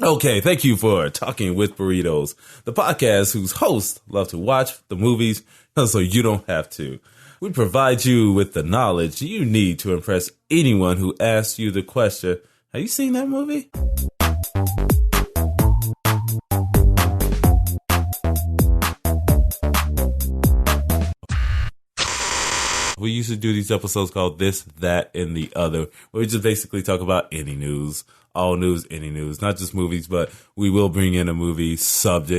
Okay, thank you for Talking with Burritos, the podcast whose hosts love to watch the movies so you don't have to. We provide you with the knowledge you need to impress anyone who asks you the question, have you seen that movie? We used to do these episodes called This, That, and the Other, where we just basically talk about any news, all news, any news, not just movies, but we will bring in a movie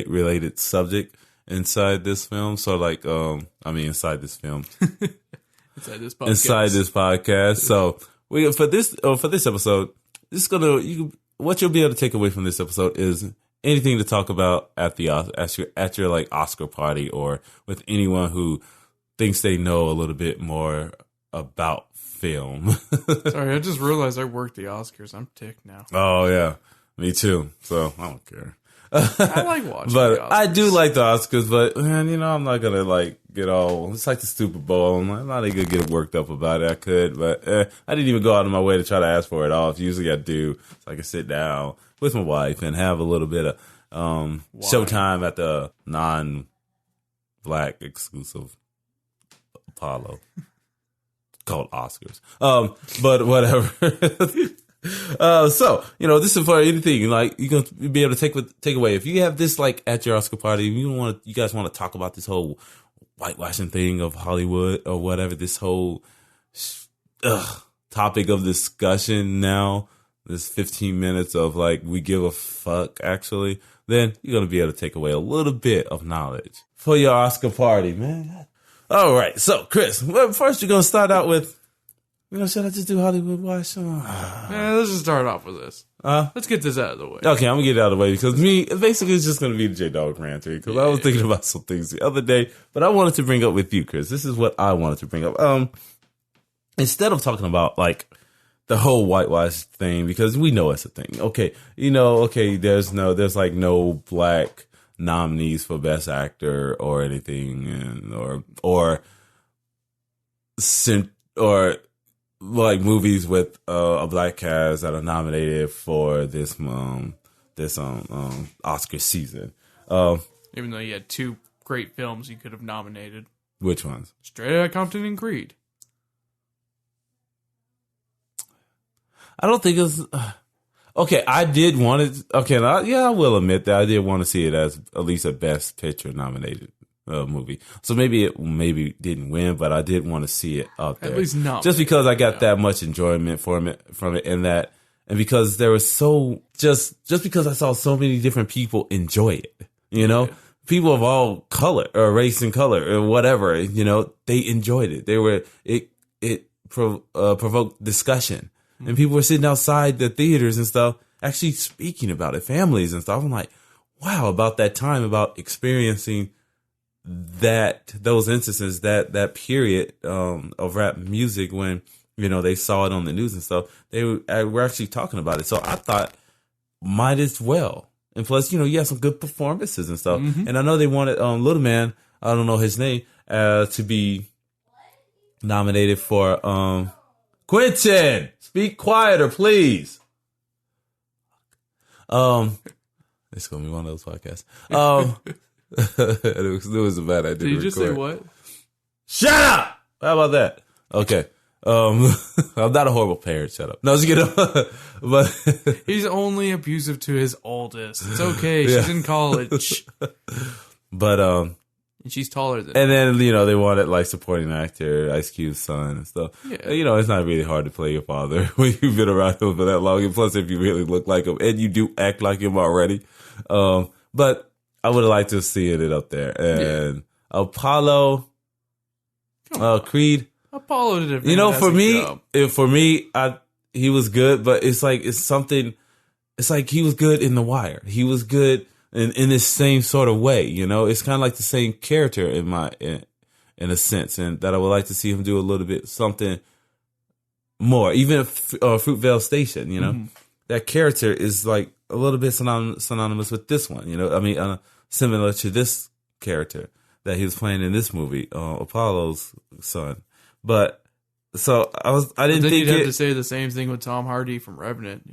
related subject inside this film. So inside this film, inside this podcast. So for this episode, what you'll be able to take away from this episode is anything to talk about at your like Oscar party or with anyone who thinks they know a little bit more about film. Sorry, I just realized I worked the Oscars. I'm ticked now. Oh, yeah. Me too. So, I don't care. I like watching but the Oscars. I do like the Oscars, but, man, I'm not going to, get all... It's like the Super Bowl. I'm not even going to get worked up about it. I could, but I didn't even go out of my way to try to ask for it off. Usually I do, so I can sit down with my wife and have a little bit of showtime at the non-black exclusive Apollo called Oscars. But whatever. So, this is for anything like you're gonna be able to take away. If you have this like at your Oscar party, you guys want to talk about this whole whitewashing thing of Hollywood or whatever, this whole topic of discussion now, this 15 minutes of like we give a fuck actually, then you're gonna be able to take away a little bit of knowledge for your Oscar party, man. All right, so Chris, first you're gonna start out with, should I just do Hollywood Watch? Yeah, let's just start off with this. Let's get this out of the way. Okay, I'm gonna get it out of the way because basically it's just gonna be the J-Dog rant here because I was thinking about some things the other day, but I wanted to bring up with you, Chris. This is what I wanted to bring up. Instead of talking about like the whole whitewash thing, because we know it's a thing. Okay, there's like no black nominees for best actor or anything, or like movies with a black cast that are nominated for this Oscar season. Even though you had two great films you could have nominated. Which ones? Straight Outta Compton and Creed. I don't think it's... Okay, I did want it. Okay, I will admit that I did want to see it as at least a Best Picture nominated movie. So maybe it didn't win, but I did want to see it up there. At least not. Just because I got that much enjoyment from it, and because there was just because I saw so many different people enjoy it. People of all color or race and color or whatever. They enjoyed it. It provoked discussion. And people were sitting outside the theaters and stuff, actually speaking about it, families and stuff. I'm like, wow, about that time, about experiencing those instances, that period of rap music when, they saw it on the news and stuff. They were actually talking about it. So I thought, might as well. And plus, you had some good performances and stuff. Mm-hmm. And I know they wanted Little Man, I don't know his name, to be nominated for Quentin. Speak quieter, please. It's gonna be one of those podcasts. It was a bad idea. Did you just say what? Shut up! How about that? Okay. I'm not a horrible parent. Shut up. No, just kidding. But he's only abusive to his oldest. It's okay. Yeah. She's in college. But and she's taller than and then, they wanted like supporting actor, Ice Cube's son and stuff. Yeah. It's not really hard to play your father when you've been around him for that long. And plus, if you really look like him and you do act like him already. But I would have liked to see it up there. And Apollo, Creed. Apollo did for me, he was good, but it's like he was good in The Wire. He was good in this same sort of way, it's kind of like the same character in a sense, and that I would like to see him do a little bit something more. Even Fruitvale Station, mm-hmm. That character is like a little bit synonymous with this one, similar to this character that he was playing in this movie, Apollo's son. But so I didn't think you'd have to say the same thing with Tom Hardy from Revenant,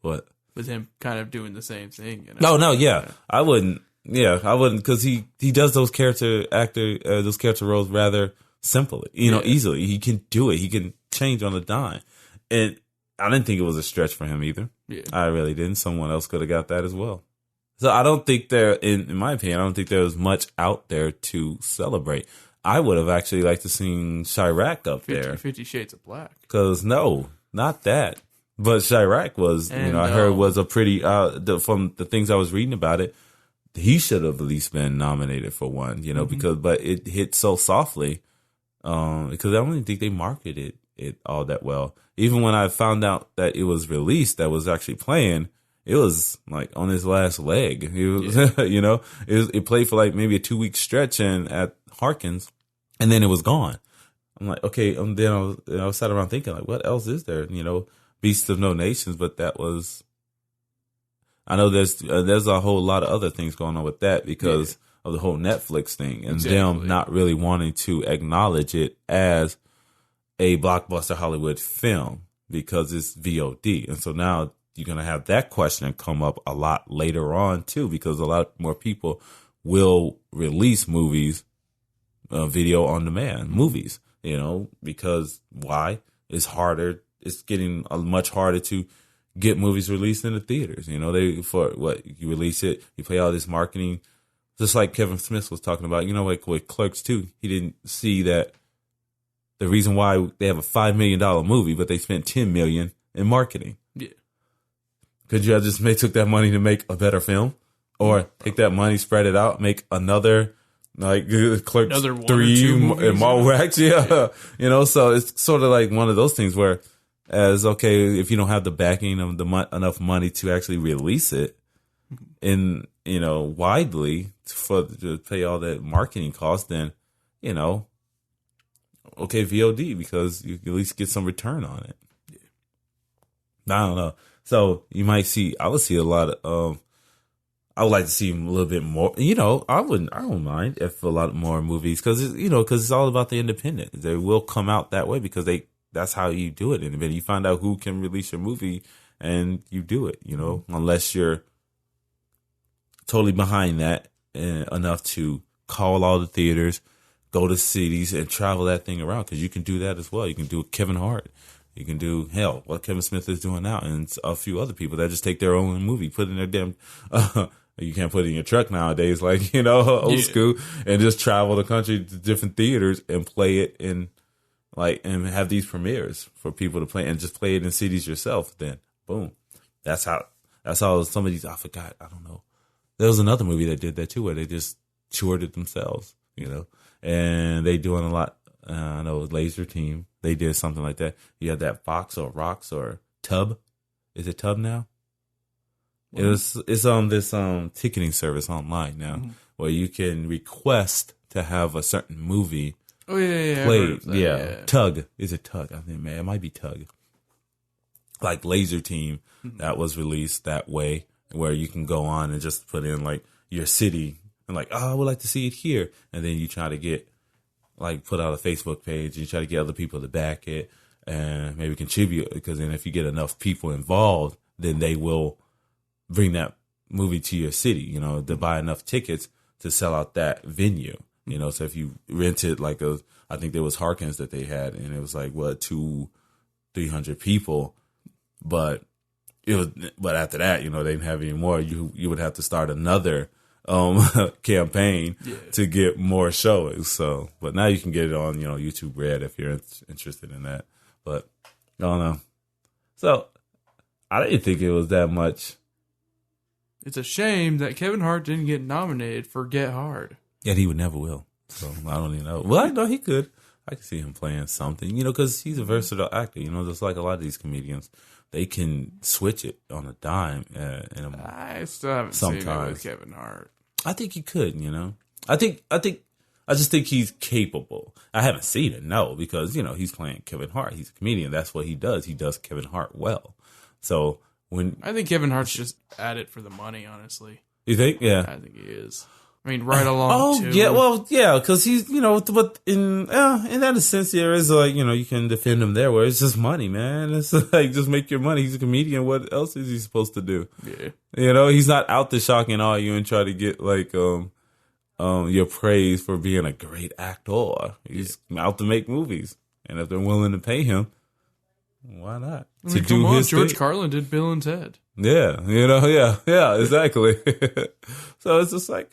What? with him kind of doing the same thing. No, yeah. I wouldn't. Yeah, I wouldn't, because he does those character roles rather simply, easily. He can do it. He can change on a dime. And I didn't think it was a stretch for him either. Yeah. I really didn't. Someone else could have got that as well. So I don't think in my opinion, I don't think there was much out there to celebrate. I would have actually liked to seen Chirac up there. 50 Shades of Black. Because no, not that. But Chirac was, I heard was a pretty, from the things I was reading about it, he should have at least been nominated for one, but it hit so softly, because I don't even think they marketed it all that well. Even when I found out that it was released, that was actually playing, it was like on his last leg. It was, it played for like maybe a 2-week stretch and at Harkins, and then it was gone. I'm like, okay. Then I was sat around thinking, like, what else is there? Beasts of No Nations, but that was. I know there's a whole lot of other things going on with that because of the whole Netflix thing and them not really wanting to acknowledge it as a blockbuster Hollywood film because it's VOD. And so now you're going to have that question come up a lot later on too, because a lot more people will release movies, video on demand movies, because why? It's harder. It's getting much harder to get movies released in the theaters. You release it, you play all this marketing, just like Kevin Smith was talking about, like with Clerks 2, he didn't see that the reason why they have a $5 million movie, but they spent $10 million in marketing. Yeah. Could you have just took that money to make a better film, or take that money, spread it out, make another like Clerks another 3 and more wax? Yeah. So it's sort of like one of those things where, if you don't have the backing of enough money to actually release it in, widely to pay all that marketing cost, then, VOD, because you at least get some return on it. I don't know. So you might I would see a lot of, I would like to see a little bit more, I don't mind if a lot more movies, because it's all about the independent. They will come out that way because that's how you do it. And then you find out who can release your movie and you do it, unless you're totally behind that enough to call all the theaters, go to cities and travel that thing around. Cause you can do that as well. You can do Kevin Hart. You can do what Kevin Smith is doing now, and a few other people that just take their own movie, put it in their damn, you can't put it in your truck nowadays, like, old school, and just travel the country to different theaters and play it in, and have these premieres for people to play and just play it in cities yourself. Then boom. That's how some of these, I forgot. I don't know. There was another movie that did that too, where they just toured it themselves, and they doing a lot. I know it was Laser Team. They did something like that. You had that Fox or Rocks or Tub. Is it Tub now? It's on this ticketing service online now, where you can request to have a certain movie. Oh yeah, played. Yeah. Tug. Is it Tug? I think it might be Tug. Like Laser Team, that was released that way, where you can go on and just put in like your city and like, I would like to see it here, and then you try to get put out a Facebook page. You try to get other people to back it and maybe contribute, because then if you get enough people involved, then they will bring that movie to your city. To buy enough tickets to sell out that venue. So if you rented I think there was Harkins that they had, and it was like 200-300 people, but after that, they didn't have any more. You would have to start another campaign to get more showings. So, but now you can get it on YouTube Red if you're interested in that. But I don't know. So I didn't think it was that much. It's a shame that Kevin Hart didn't get nominated for Get Hard. Yeah, he would never will. So I don't even know. Well, I know he could. I could see him playing something, because he's a versatile actor. Just like a lot of these comedians, they can switch it on a dime. I still haven't seen it with Kevin Hart. I think he could. I just think he's capable. I haven't seen it, no, because he's playing Kevin Hart. He's a comedian. That's what he does. He does Kevin Hart well. So I think Kevin Hart's just at it for the money, honestly. You think? Yeah. I think he is. I mean, right along. Oh too. yeah, well yeah, because he's but in that sense there is like you can defend him there where it's just money, man. It's like just make your money. He's a comedian. What else is he supposed to do? Yeah, He's not out to shock and awe you and try to get like your praise for being a great actor. He's out to make movies, and if they're willing to pay him, why not? I mean, come on, George Carlin did Bill and Ted. Yeah, yeah, exactly. So it's just like,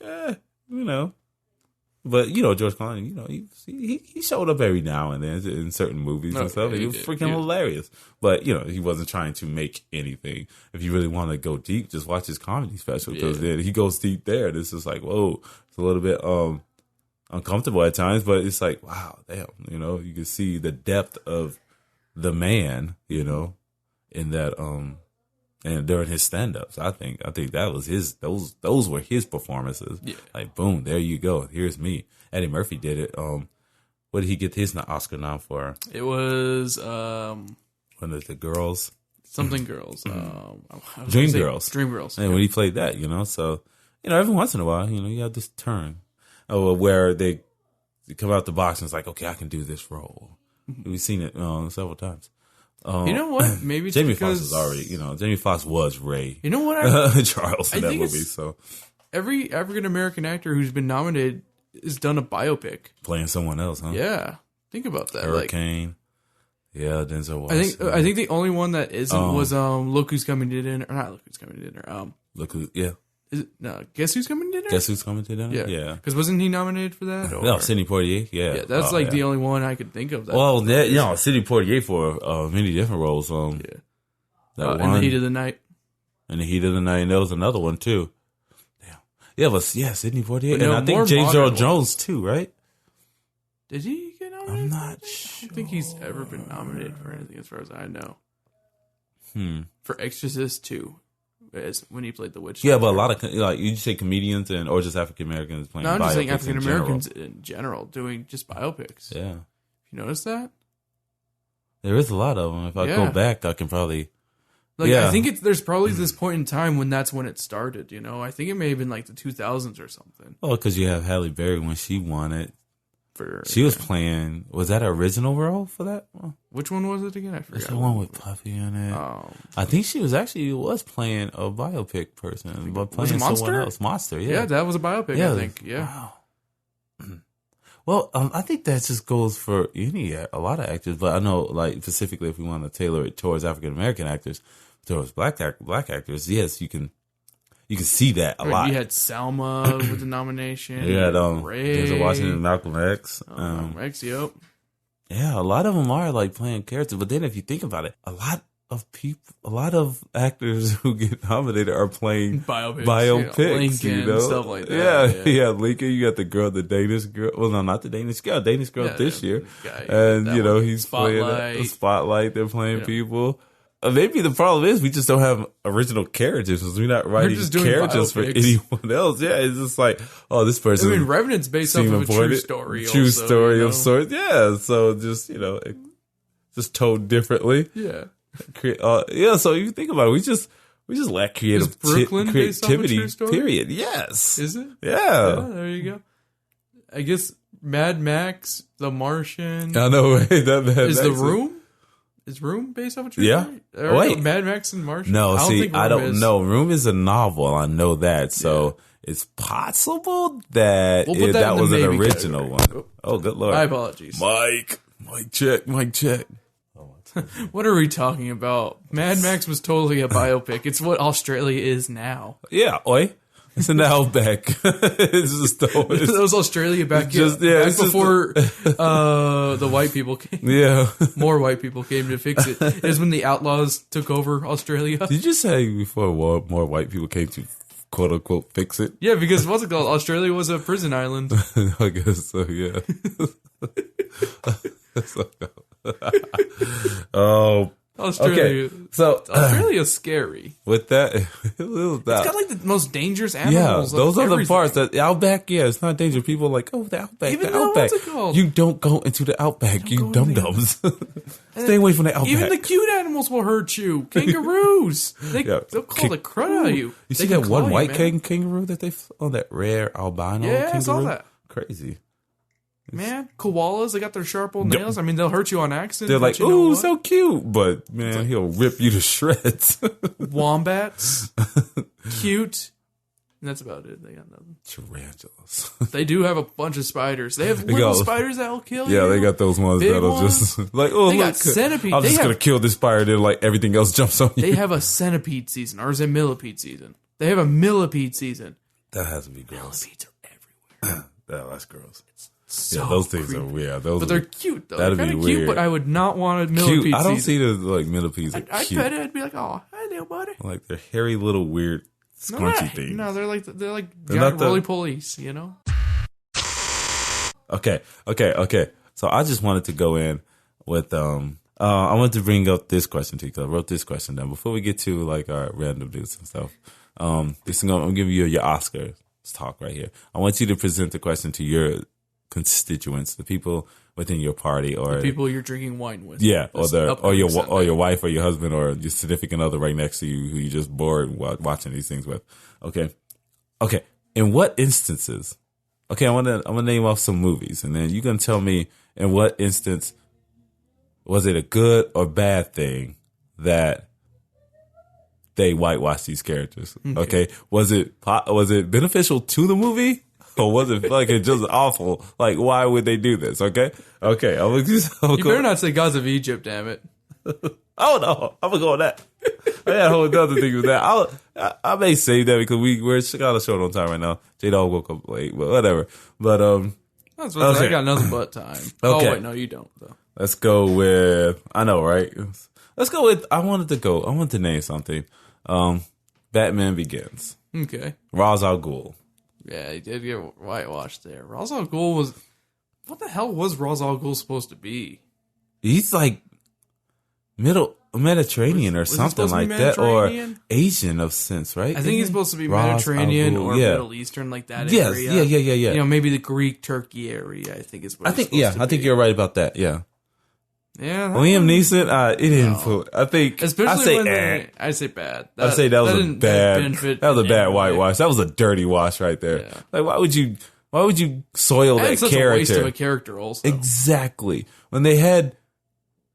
But George Carlin, he showed up every now and then in certain movies and stuff. He was freaking hilarious. But he wasn't trying to make anything. If you really want to go deep, just watch his comedy special because then he goes deep there. This is like, whoa, it's a little bit uncomfortable at times, but it's like, wow, damn, you can see the depth of the man, in that and during his stand-ups. I think that was his those were his performances. Yeah. Like boom, there you go. Here's me. Eddie Murphy did it. What did he get his Oscar nom for? It was one of the girls. Something girls. Dreamgirls. And when he played that, so every once in a while, you have this turn where they come out the box and it's like, okay, I can do this role. We've seen it several times. You know what? Maybe it's Jamie Foxx was already, Jamie Foxx was Ray. You know what? Charles in that movie. So every African American actor who's been nominated has done a biopic playing someone else, huh? Yeah, think about that. Hurricane. Yeah, Denzel Washington. I think the only one that isn't was Look Who's Coming to Dinner, or not Look Who's Coming to Dinner. Is it, no, Guess Who's Coming to Dinner? Guess Who's Coming to Dinner? Yeah. Because wasn't he nominated for that? No, Sidney Poitier. Yeah. Yeah, that's the only one I could think of. Sidney Poitier for many different roles. In the Heat of the Night. In the Heat of the Night, and there was another one too. Damn. Yeah, but Sidney Poitier, and I think James Earl Jones too, right? Did he get nominated? I'm not sure. I don't think he's ever been nominated for anything, as far as I know. For Exorcist 2. When he played the witch. Yeah, but a lot of you say comedians or just African Americans playing. No, I'm just saying African Americans in general doing just biopics. Yeah, you notice that there is a lot of them. If I go back, I can probably. I think there's probably this point in time when that's when it started. I think it may have been like the 2000s or something. Oh, because you have Halle Berry when she won it. She was playing. Was that an original role for that? Which one was it again? I forgot. It's the one with Puffy in it. I think she was playing a biopic person, but playing someone else. Monster, yeah. Yeah, that was a biopic. I think. Yeah. Wow. Well, I think that just goes for a lot of actors, but I know, like specifically, if we want to tailor it towards African American actors, towards black actors, yes, you can see that a lot. You had Selma with the nomination. You had Denzel Washington and Malcolm X. Malcolm X, yep. Yeah, a lot of them are like playing characters, but then if you think about it, a lot of actors who get nominated are playing biopics, Lincoln, stuff like that. Yeah, Lincoln. You got the Danish girl. Well, no, not the Danish girl. Danish girl this year, and he's playing the Spotlight. They're playing people. Maybe the problem is we just don't have original characters because we're not writing characters for anyone else. Yeah, it's just like, oh, this person. I mean, Revenant's based off of a true story. True story of sorts. Yeah, so just just told differently. Yeah. So you think about it, we just lack creativity. Period. Yes. Is it? Yeah. There you go. I guess Mad Max, The Martian. I know. Right? The Room. Is Room based off a true story? Wait. Mad Max and Martian? No, I don't know. Room is a novel. I know that. So it's possible that that was an original one. Oh, good Lord. My apologies. Mic check. What are we talking about? Mad Max was totally a biopic. It's what Australia is now. Yeah, oi. It's an outback. It's just it was Australia back before the white people came. Yeah. More white people came to fix it. It was when the outlaws took over Australia. Did you say before more white people came to quote unquote fix it? Yeah, because what's it called? Australia was a prison island. I guess so, yeah. Australia. Okay, so Australia's scary. with that, It's got like the most dangerous animals. those are the everything. parts that Outback. Yeah, it's not dangerous. People are like, oh, the Outback, Even the though, Outback. what's it called? You don't go into the Outback, you go dum into dums. Stay away from the Outback. Even the cute animals will hurt you. Kangaroos. They'll call the crud out of you. You see They that can one claw you, white man. kangaroo that they that rare albino Yeah, kangaroo? I saw that. Crazy. Man, koalas, they got their sharp old nails. I mean, they'll hurt you on accident. They're but like, you know ooh, what? so cute, but man, he'll rip you to shreds. Wombats, cute. And that's about it. They got nothing. Tarantulas. They do have a bunch of spiders. They have little spiders that'll kill you. Yeah, they got those ones Big that'll ones. just like, oh, They look, got centipedes. I'm just gonna kill this spider. Then like everything else jumps on you. They have a centipede season, or is it millipede season? They have a millipede season. That has to be gross. Millipedes are everywhere. That's gross. So Yeah, those things creepy. are weird. Those But they're cute though. That'd They're be kind of cute, weird. but I would not want a millipede cute. I don't season. see the like millipedes. Are I'd cute. pet it. I'd be like, oh, hi there, buddy. Like they're hairy little weird scrunchy things. No, they're like They're giant not the- roly polies, you know. Okay. So I just wanted to go in with I wanted to bring up this question to you because I wrote this question down before we get to like our random news and stuff. I'm giving you your Oscars talk right here. I want you to present the question to your constituents, the people within your party, or The people you're drinking wine with. yeah, That's or your upcoming wife or your husband or your significant other right next to you who you just bored watching these things with. Okay. In what instances? Okay, I'm gonna name off some movies, and then you can tell me in what instance was it a good or bad thing that they whitewashed these characters. Okay. Was it beneficial to the movie? Or was it fucking just awful? Like, why would they do this? Okay. You better not say Gods of Egypt, damn it. Oh no, I'm gonna go with that. I had a whole other thing with that. I may save that because we're Chicago short on time right now. J-Dog woke up late, but whatever. But That's what I got nothing but time. Okay. Oh wait, no, you don't though. let's go with I know, right? Let's go with I wanted to name something. Batman Begins. Okay. Ra's al Ghul. Yeah, he did get whitewashed there. Ra's al Ghul was... What the hell was Ra's al Ghul supposed to be? He's like Mediterranean or Was he something supposed to be like that, or Mediterranean? Asian of sense, right? I think he's supposed to be Ra's al Mediterranean Ghul, or yeah. Middle Eastern, like that Yes, area. yeah. You know, maybe the Greek Turkey area, I think is what I think you're right about that. Yeah. Yeah. Liam Neeson, it didn't put. I think Especially I I say bad. I'd say that was a didn't bad. benefit That was a in bad any way. whitewash. That was a dirty wash right there. Yeah. Like, why would you soil And that such character? a waste of a character also. Exactly. When they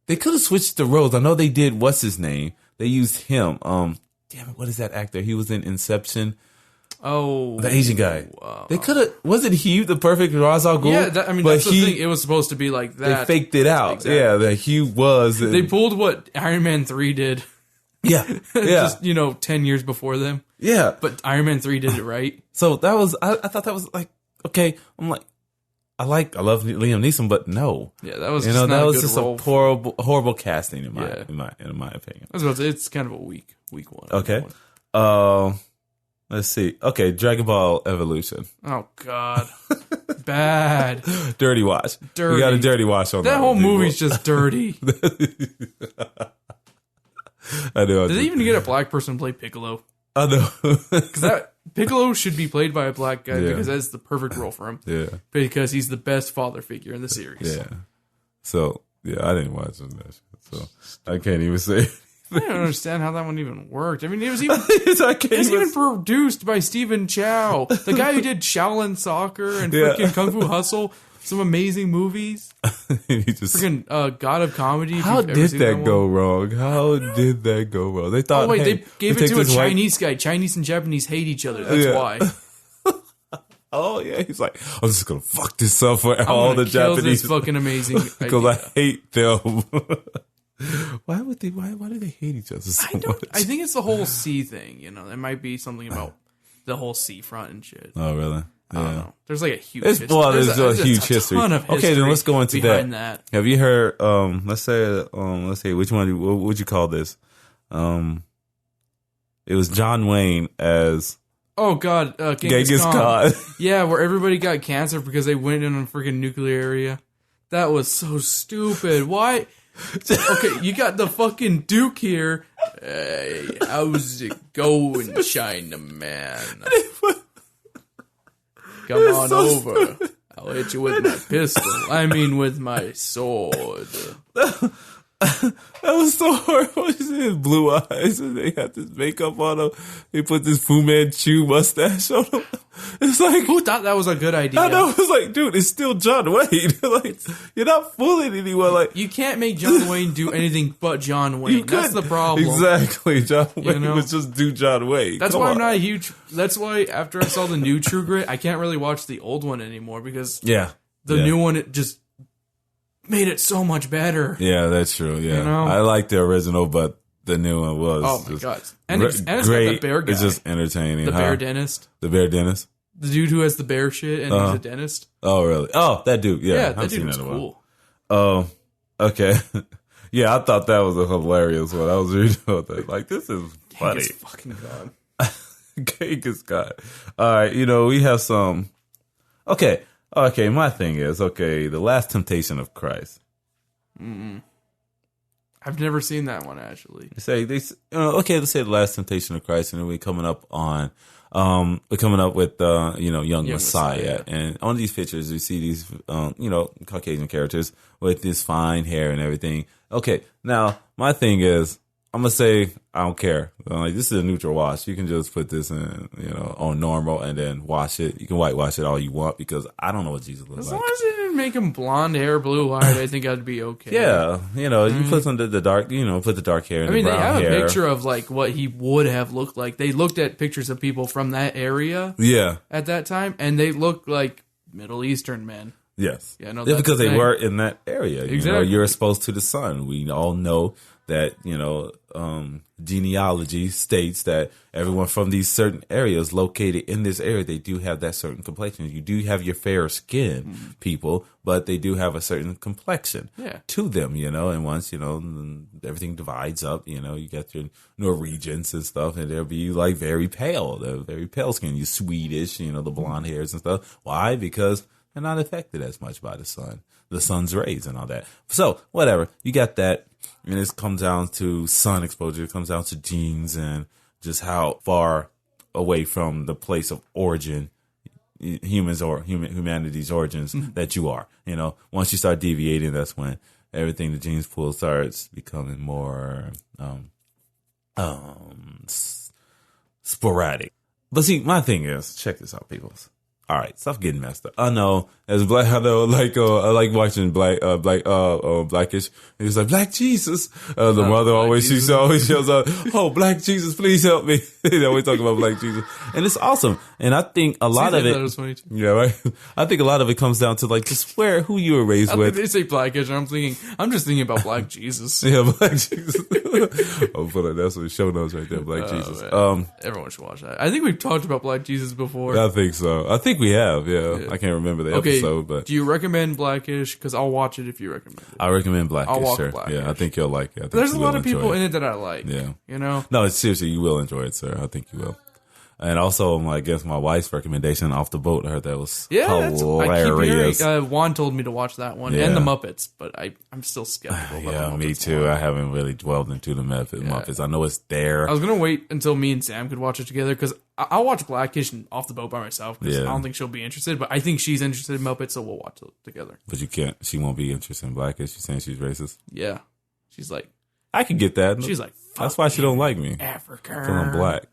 could have switched the roles. I know they did. What's his name? They used him. Damn it, what is that actor? He was in Inception. Oh. The Asian guy. They could have. Wasn't he the perfect Ra's al Ghul? Yeah, that's the thing. It was supposed to be like They that. faked it out. Exactly. Yeah, that he was. They pulled what Iron Man 3 did. Yeah. Just, 10 years before them. Yeah. But Iron Man 3 did it right. So that was. I thought that was like okay. I'm like. I love Liam Neeson, but no. Yeah, that was that not was a good just role. a horrible casting in my opinion. I was about to say, it's kind of a weak one. Okay. Let's see. Okay, Dragon Ball Evolution. Oh God, bad. Dirty wash. Dirty. We got a dirty wash on that. That whole movie's just dirty. I know. Did they even get a black person to play Piccolo? I know. Because that Piccolo should be played by a black guy Yeah. because that's the perfect role for him. Yeah. Because he's the best father figure in the series. Yeah. So I didn't watch that shit. So I can't even say. I don't understand how that one even worked. I mean, it was even I can't It was even even produced by Stephen Chow, the guy who did Shaolin Soccer and Yeah. freaking Kung Fu Hustle, some amazing movies. he just. Freaking God of Comedy. if How you've ever did seen that one. go wrong? How did that go wrong? They thought. Oh wait, hey, they gave we it take to a this white- Chinese guy. Chinese and Japanese hate each other. That's Yeah. why. Oh yeah, he's like, I'm just gonna fuck this up for I'm all gonna the kill Japanese this fucking amazing because idea. I hate them. Why would they? Why do they hate each other so much? I think it's the whole sea thing. There might be something about the whole seafront and shit. Oh really? I don't know. There's like a huge. There's a huge history. Ton of Okay, then let's go into behind that. Have you heard? Let's say which one? What would you call this? It was John Wayne as Oh God, Genghis Khan. Yeah, where everybody got cancer because they went in a freaking nuclear area. That was so stupid. Why? Okay, you got the fucking Duke here. Hey, how's it going, Chinaman? Come on over. Stupid. I'll hit you with my pistol. I mean, with my sword. That was so horrible. He said blue eyes, and they had this makeup on him. They put this Fu Manchu mustache on him. It's like, who thought that was a good idea? I know. It's like, dude, it's still John Wayne. Like, you're not fooling anyone. Like, you can't make John Wayne do anything but John Wayne. That's the problem. Exactly. John Wayne would just do John Wayne. That's why I'm not a huge. That's why after I saw the new True Grit, I can't really watch the old one anymore because the new one it just made it so much better. Yeah, that's true. Yeah, I like the original, but the new one was. Oh my god! And it's got the bear guy. It's just entertaining. The bear dentist. The bear dentist. The dude who has the bear shit and he's a dentist. Oh really? Oh, that dude. Yeah, that dude was cool. Oh, okay. Yeah, I thought that was a hilarious one. I was reading about that. Like, this is funny. Genghis fucking God. Genghis God. All right, we have some. Okay. My thing is the Last Temptation of Christ. I've never seen that one actually. Let's say the Last Temptation of Christ, and then we're coming up with young Messiah, and on these pictures we see these Caucasian characters with this fine hair and everything. Okay, now my thing is, I'm gonna say I don't care. Like, this is a neutral wash. You can just put this in, on normal and then wash it. You can whitewash it all you want because I don't know what Jesus looks like. As long as it didn't make him blonde hair, blue eyed, I think I'd be okay. Yeah, you put some of the dark, put the dark hair. And the brown hair. They have a picture of like what he would have looked like. They looked at pictures of people from that area. Yeah. At that time, and they looked like Middle Eastern men. Yes. Yeah, because they were in that area. Exactly. You're exposed to the sun. We all know that, genealogy states that everyone from these certain areas located in this area, they do have that certain complexion. You do have your fair skin people, but they do have a certain complexion to them, and once, everything divides up, you got your Norwegians and stuff, and they'll be like very pale. They're very pale skin. You Swedish, the blonde hairs and stuff. Why? Because they're not affected as much by the sun's rays and all that. So whatever, you got that. And it comes down to sun exposure. It comes down to genes and just how far away from the place of origin, humanity's origins that you are. Once you start deviating, that's when everything the genes pool starts becoming more sporadic. But see, my thing is, check this out, people. All right, stuff getting messed up. I know, I like watching Blackish. He was like, Black Jesus. The mother always shows up. Oh, Black Jesus, please help me. They always talk about Black Jesus, and it's awesome. And I think a lot of it, yeah, right. I think a lot of it comes down to like just who you were raised with. They say Blackish, and I'm just thinking about Black Jesus. Yeah, Black Jesus. That's what the show notes right there, Black Jesus. Man. Everyone should watch that. I think we've talked about Black Jesus before. I think so. I think we have, yeah. I can't remember the episode, but do you recommend Blackish? Because I'll watch it if you recommend it. I recommend Blackish, sure. Blackish. Yeah, I think you'll like it. There's a lot of people in it that I like. Yeah, No, seriously, you will enjoy it, sir. I think you will. And also, I guess my wife's recommendation, Off the Boat, I heard that was hilarious. Juan told me to watch that one and the Muppets, but I'm still skeptical. Yeah, me too. I haven't really dwelled into the Muppets. I know it's there. I was gonna wait until me and Sam could watch it together because I'll watch Blackish and Off the Boat by myself because I don't think she'll be interested. But I think she's interested in Muppets, so we'll watch it together. But you can't. She won't be interested in Blackish. She's saying she's racist. Yeah, she's like, I can get that. She's like, that's why she don't like me. African. Because I'm black.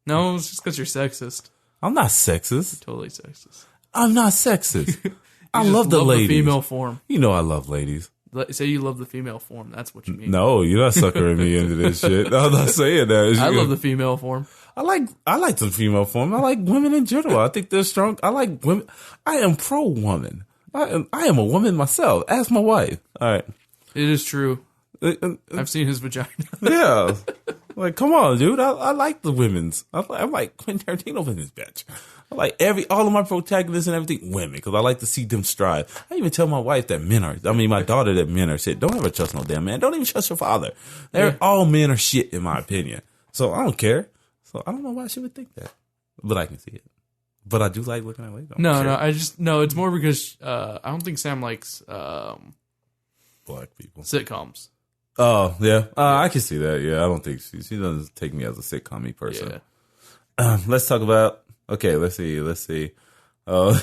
No, it's just because you're sexist. I'm not sexist. Totally sexist. I'm not sexist. I love the ladies. The female form. I love ladies. Say you love the female form. That's what you mean. No, you're not suckering me into this shit. I'm not saying that. I love the female form. I like the female form. I like women in general. I think they're strong. I like women. I am pro woman. I am a woman myself. Ask my wife. All right. It is true. I've seen his vagina. Yeah. Like, come on, dude. I like the women's. I like Quentin Tarantino women's bitch. I like all of my protagonists and everything women because I like to see them strive. I even tell my wife that my daughter that men are shit. Don't ever trust no damn man. Don't even trust your father. All men are shit in my opinion. So I don't care. So I don't know why she would think that. But I can see it. But I do like looking at it. No, it's more because I don't think Sam likes black people sitcoms. Oh, yeah. I can see that. Yeah, I don't think she doesn't take me as a sitcom person. Yeah. Let's talk about, okay, let's see. Oh,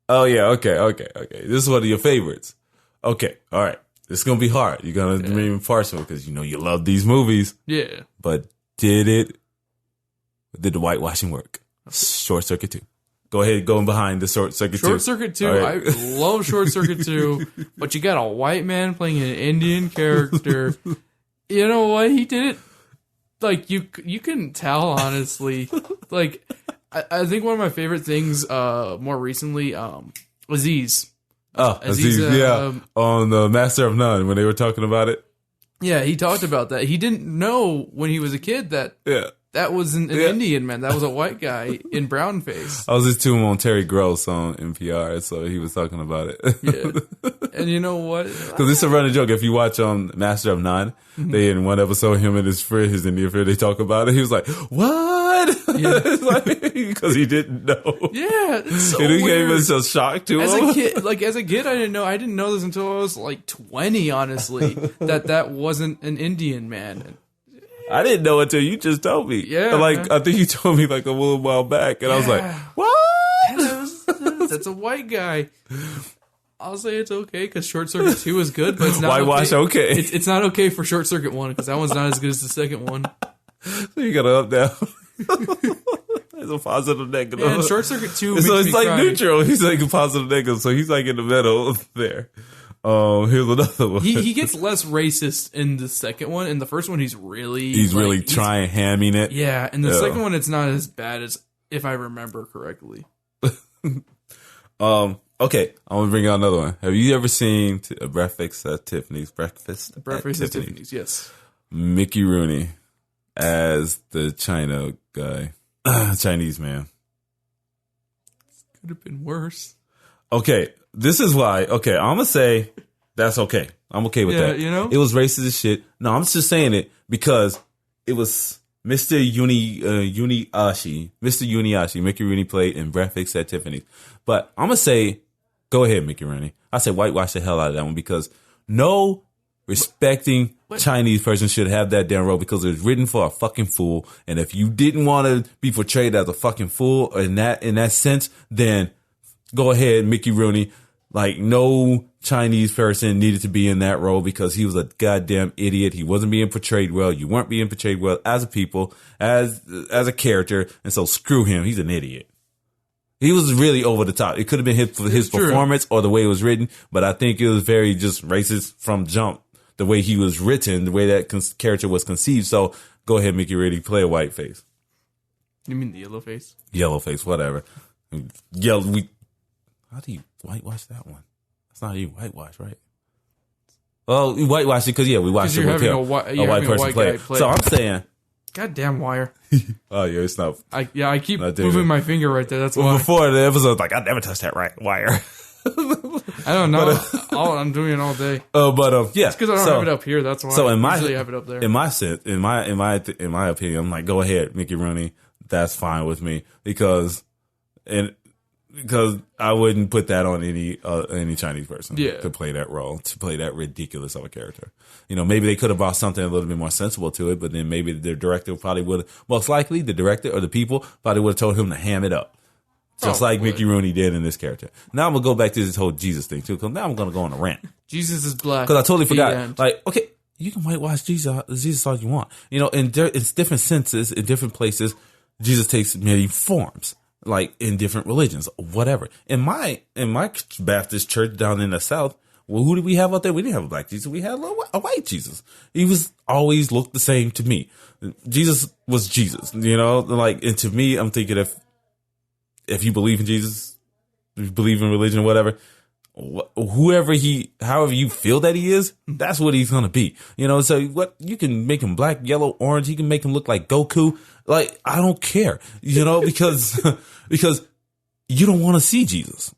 oh yeah, okay. This is one of your favorites. Okay, all right. It's going to be hard. You're going to remain partial because you love these movies. Yeah. But did the whitewashing work? Short Circuit 2. Go ahead, going behind the Short Circuit 2. Short Circuit 2, right. I love Short Circuit 2, but you got a white man playing an Indian character. You know what? He did it, like, you can tell, honestly. Like, I think one of my favorite things more recently, Aziz. Aziz, on the Master of None, when they were talking about it. Yeah, he talked about that. He didn't know when he was a kid that was an Indian man. That was a white guy in brown face. I was listening to him on Terry Gross on NPR, so he was talking about it. Yeah. And you know what? Because it's a running joke. If you watch on Master of None, they in one episode, him and his friend, his Indian friend, they talk about it. He was like, "What?" Yeah. Because he didn't know. Yeah, it's so and he weird. gave a shock to him. As a kid, I didn't know. I didn't know this until I was like 20. Honestly, that wasn't an Indian man. I didn't know until you just told me. Yeah, I think you told me like a little while back, and I was like, "What?" That's a white guy. I'll say it's okay because Short Circuit 2 is good, but it's not whitewash okay. It's not okay for Short Circuit 1 because that one's not as good as the second one. So you got to up down. There's a positive, negative. And Short Circuit 2 so makes it's like cry. neutral. He's like a positive, negative. So he's like in the middle there. Here's another one. He gets less racist in the second one. In the first one, he's really trying hamming it. Yeah, in the second one, it's not as bad as if I remember correctly. Okay, I'm gonna bring out another one. Have you ever seen Breakfast at Tiffany's? Breakfast at Tiffany's. Yes. Mickey Rooney as the China guy, Chinese man. Could have been worse. Okay, this is why. Okay, I'm gonna say that's okay. I'm okay with that. You know, it was racist as shit. No, I'm just saying it because it was Mr. Uniashi. Mickey Rooney played in Breakfast at Tiffany's. But I'm gonna say, go ahead, Mickey Rooney. I say whitewash the hell out of that one because no respecting Chinese person should have that damn role because it was written for a fucking fool. And if you didn't want to be portrayed as a fucking fool in that sense, then go ahead, Mickey Rooney. Like, no Chinese person needed to be in that role because he was a goddamn idiot. He wasn't being portrayed well. You weren't being portrayed well as a people, as a character. And so screw him. He's an idiot. He was really over the top. It could have been his performance or the way it was written, but I think it was very just racist from jump. The way he was written, the way that character was conceived. So go ahead, Mickey Rooney, play a white face. You mean the yellow face? Yellow face, whatever. How do you whitewash that one? That's not even whitewash, right? Well, we whitewash it because we watched it with a white person play it. So I'm saying, goddamn Wire. Oh yeah, it's not. I keep moving my finger right there. That's why. Before the episode, like I never touched that wire. I don't know. I'm doing it all day. Yeah. It's because I don't have it up here. That's why. So I usually have it up there. In my opinion, I'm like, go ahead, Mickey Rooney. That's fine with me because I wouldn't put that on any Chinese person to play that role, to play that ridiculous of a character. Maybe they could have brought something a little bit more sensible to it, but then maybe the director probably would have, most likely the director or the people probably would have told him to ham it up. Just like Mickey Rooney did in this character. Now I'm going to go back to this whole Jesus thing too, because now I'm going to go on a rant. Jesus is black. Because I totally forgot. Like, okay, you can whitewash Jesus all you want. In different senses, in different places, Jesus takes many forms. Like in different religions, whatever. In my Baptist church down in the South, well, who did we have out there? We didn't have a black Jesus. We had a white Jesus. He was always looked the same to me. Jesus was Jesus, and to me, I'm thinking if you believe in Jesus, if you believe in religion or whatever, however you feel that he is, that's what he's gonna be. So what you can make him black, yellow, orange. You can make him look like Goku. Like, I don't care, because you don't want to see Jesus,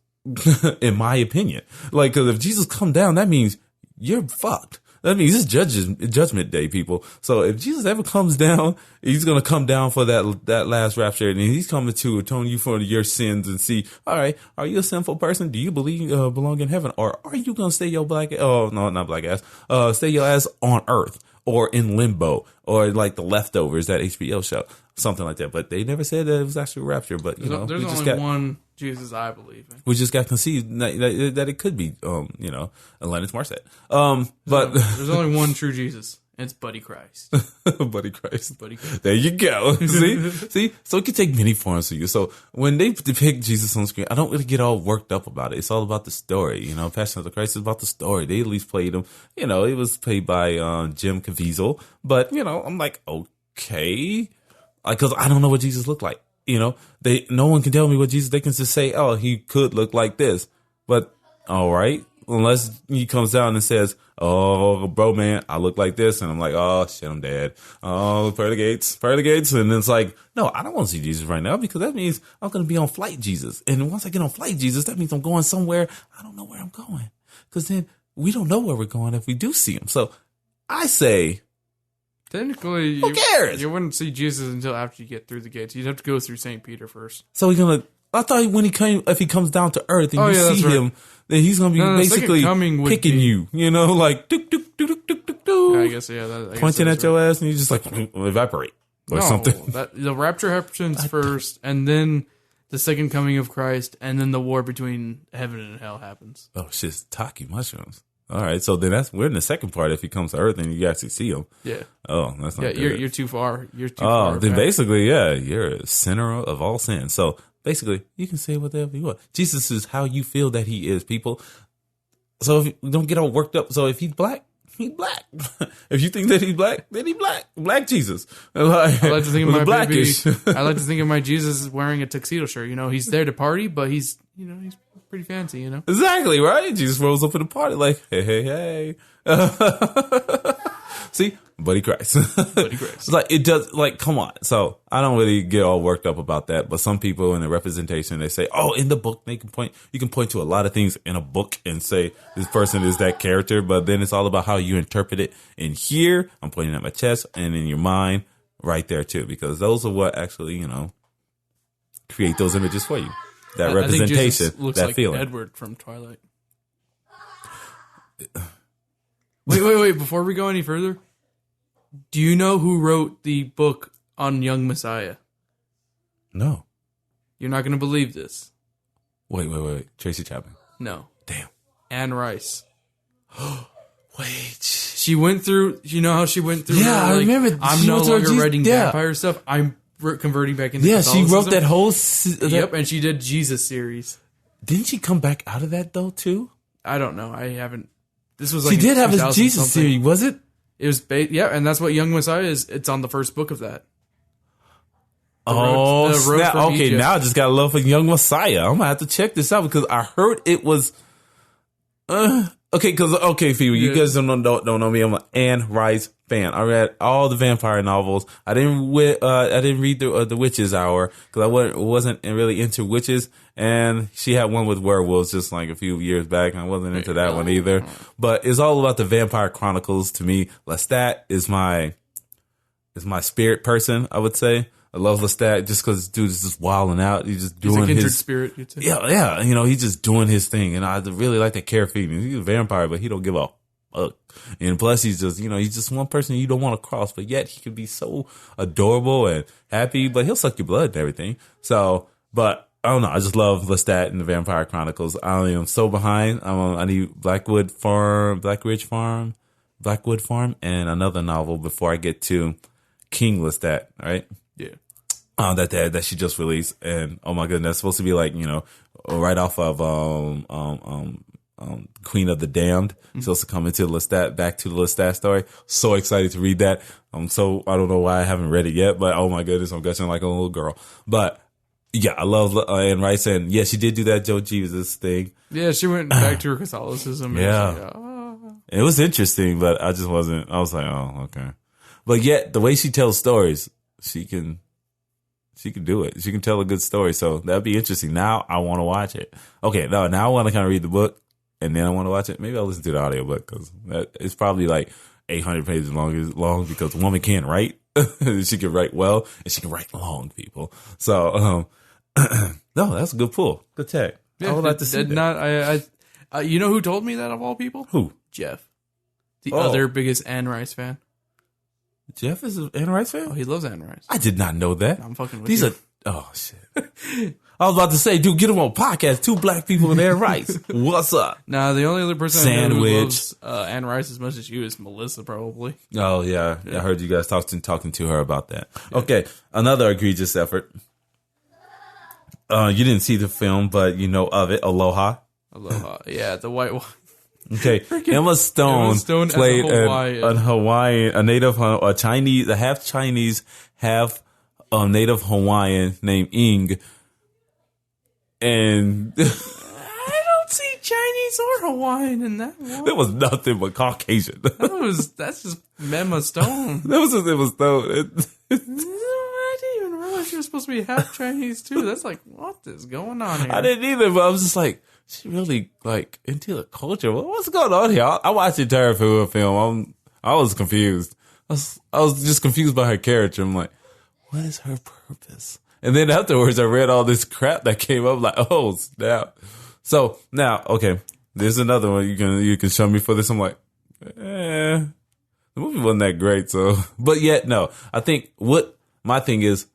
in my opinion. Like, cause if Jesus come down, that means you're fucked. That means it's judgment day, people. So if Jesus ever comes down, he's going to come down for that last rapture, and he's coming to atone you for your sins and see, all right, are you a sinful person? Do you belong in heaven? Or are you going to stay your stay your ass on earth or in limbo or like the Leftovers, that HBO show, something like that. But they never said that it was actually a rapture, but there's only one Jesus I believe in. We just got conceived that it could be, Alanis Morissette. But there's only one true Jesus. And it's Buddy Christ. Buddy Christ. There you go. See? So it can take many forms for you. So when they depict Jesus on screen, I don't really get all worked up about it. It's all about the story. Passion of the Christ is about the story. They at least played him. It was played by Jim Caviezel. But, I'm like, okay. Because I don't know what Jesus looked like. No one can tell me what Jesus, they can just say, oh, he could look like this. But, all right. Unless he comes down and says, oh, bro, man, I look like this. And I'm like, oh, shit, I'm dead. Oh, pray the gates. And it's like, no, I don't want to see Jesus right now because that means I'm going to be on flight Jesus. And once I get on flight Jesus, that means I'm going somewhere. I don't know where I'm going because then we don't know where we're going if we do see him. So I say, technically, who cares? You wouldn't see Jesus until after you get through the gates. You'd have to go through St. Peter first. So I thought if he comes down to earth and you see him, then he's going to be basically picking you, like, duk, duk, duk, duk, duk, duk, duk. Yeah, I guess, yeah. Pointing at your ass and you just like evaporate or something. The rapture happens first, and then the second coming of Christ, and then the war between heaven and hell happens. Oh, shit's Taki mushrooms. All right, so then we're in the second part if he comes to earth and you actually see him. Yeah. Oh, that's not good. You're too far. You're too far. Oh, then basically, yeah, you're a sinner of all sin. So basically, you can say whatever you want. Jesus is how you feel that he is, people. So if you don't get all worked up. So if he's black, he's black. If you think that he's black, then he's black. Black Jesus. I like to think of I like to think of my Jesus wearing a tuxedo shirt. He's there to party, but he's pretty fancy. Exactly right. Jesus rolls up in the party like, hey. See, Buddy Christ. Buddy Christ. Like it does. Like, come on. So I don't really get all worked up about that. But some people in the representation, they say, oh, in the book, you can point to a lot of things in a book and say this person is that character. But then it's all about how you interpret it. And here, I'm pointing at my chest and in your mind, right there too, because those are what actually, create those images for you. That representation, I think Jesus looks that like feeling. Edward from Twilight. Wait! Before we go any further, do you know who wrote the book on Young Messiah? No. You're not going to believe this. Wait. Tracy Chapman. No. Damn. Anne Rice. Wait. She went through. You know how she went through? Yeah, I remember. I'm no longer writing vampire stuff. I'm converting back into Catholicism. She wrote that whole. Yep, and she did Jesus series. Didn't she come back out of that though too? I don't know. I haven't. This was like she did have a Jesus series, was it? It was, and that's what Young Messiah is. It's on the first book of that. Snap. Okay, Egypt. now I just got love for Young Messiah. I'm gonna have to check this out because I heard it was. Phoebe, you guys don't know me. I'm an Anne Rice fan. I read all the vampire novels. I didn't read the Witches Hour because I wasn't really into witches. And she had one with werewolves just like a few years back. I wasn't into that one either. But it's all about the Vampire Chronicles to me. Lestat is my spirit person, I would say. I love Lestat just because dude is just wilding out. He's just doing his spirit. You'd say. Yeah. He's just doing his thing, and I really like that carefree. He's a vampire, but he don't give a fuck. And plus, he's just one person you don't want to cross, but yet he can be so adorable and happy. But he'll suck your blood and everything. So, but I don't know. I just love Lestat and the Vampire Chronicles. I am so behind. I need Blackwood Farm, and another novel before I get to King Lestat. Right. Yeah. That she just released, and oh my goodness, that's supposed to be like right off of Queen of the Damned. It's supposed to come into back to the Lestat story. So excited to read that. I don't know why I haven't read it yet, but oh my goodness, I'm gushing like a little girl. But yeah, I love Anne Rice, and yeah, she did do that Joe Jesus thing. Yeah, she went back to her Catholicism. Yeah, it was interesting, but I just wasn't. I was like, oh, okay. But yet, the way she tells stories, she can do it. She can tell a good story. So that'd be interesting. Now I want to watch it. Okay. Now I want to kind of read the book and then I want to watch it, maybe I'll listen to the audiobook because it's probably like 800 pages long because the woman can write. She can write well, and she can write long, people. So, no, that's a good pull. Good tag. Yeah, I would like to see that. Not, you know who told me that of all people? Who? Jeff. The other biggest Anne Rice fan. Jeff is an Anne Rice fan? Oh, he loves Anne Rice. I did not know that. I'm fucking with you. Oh, shit. I was about to say, dude, get him on podcast. 2 black people and Anne Rice. What's up? Nah, the only other person I know who loves Anne Rice as much as you is Melissa, probably. Oh, yeah. I heard you guys talking to her about that. Yeah. Okay, another egregious effort. You didn't see the film, but you know of it. Aloha. Yeah, the white one. Okay, Emma Stone played a Hawaiian, a Chinese, a half Chinese, half native Hawaiian named Ing. And I don't see Chinese or Hawaiian in that one. There was nothing but Caucasian. That's just Emma Stone. It was Emma Stone. I didn't even realize she was supposed to be half Chinese too. That's like, what is going on here? I didn't either, but I was just like, she really like into the culture. What's going on here? I watched the entire film. I was confused. I was just confused by her character. I'm like, what is her purpose? And then afterwards, I read all this crap that came up. Like, oh snap! So now, okay, there's another one you can show me for this. I'm like, the movie wasn't that great. So, but yet, no. I think what my thing is,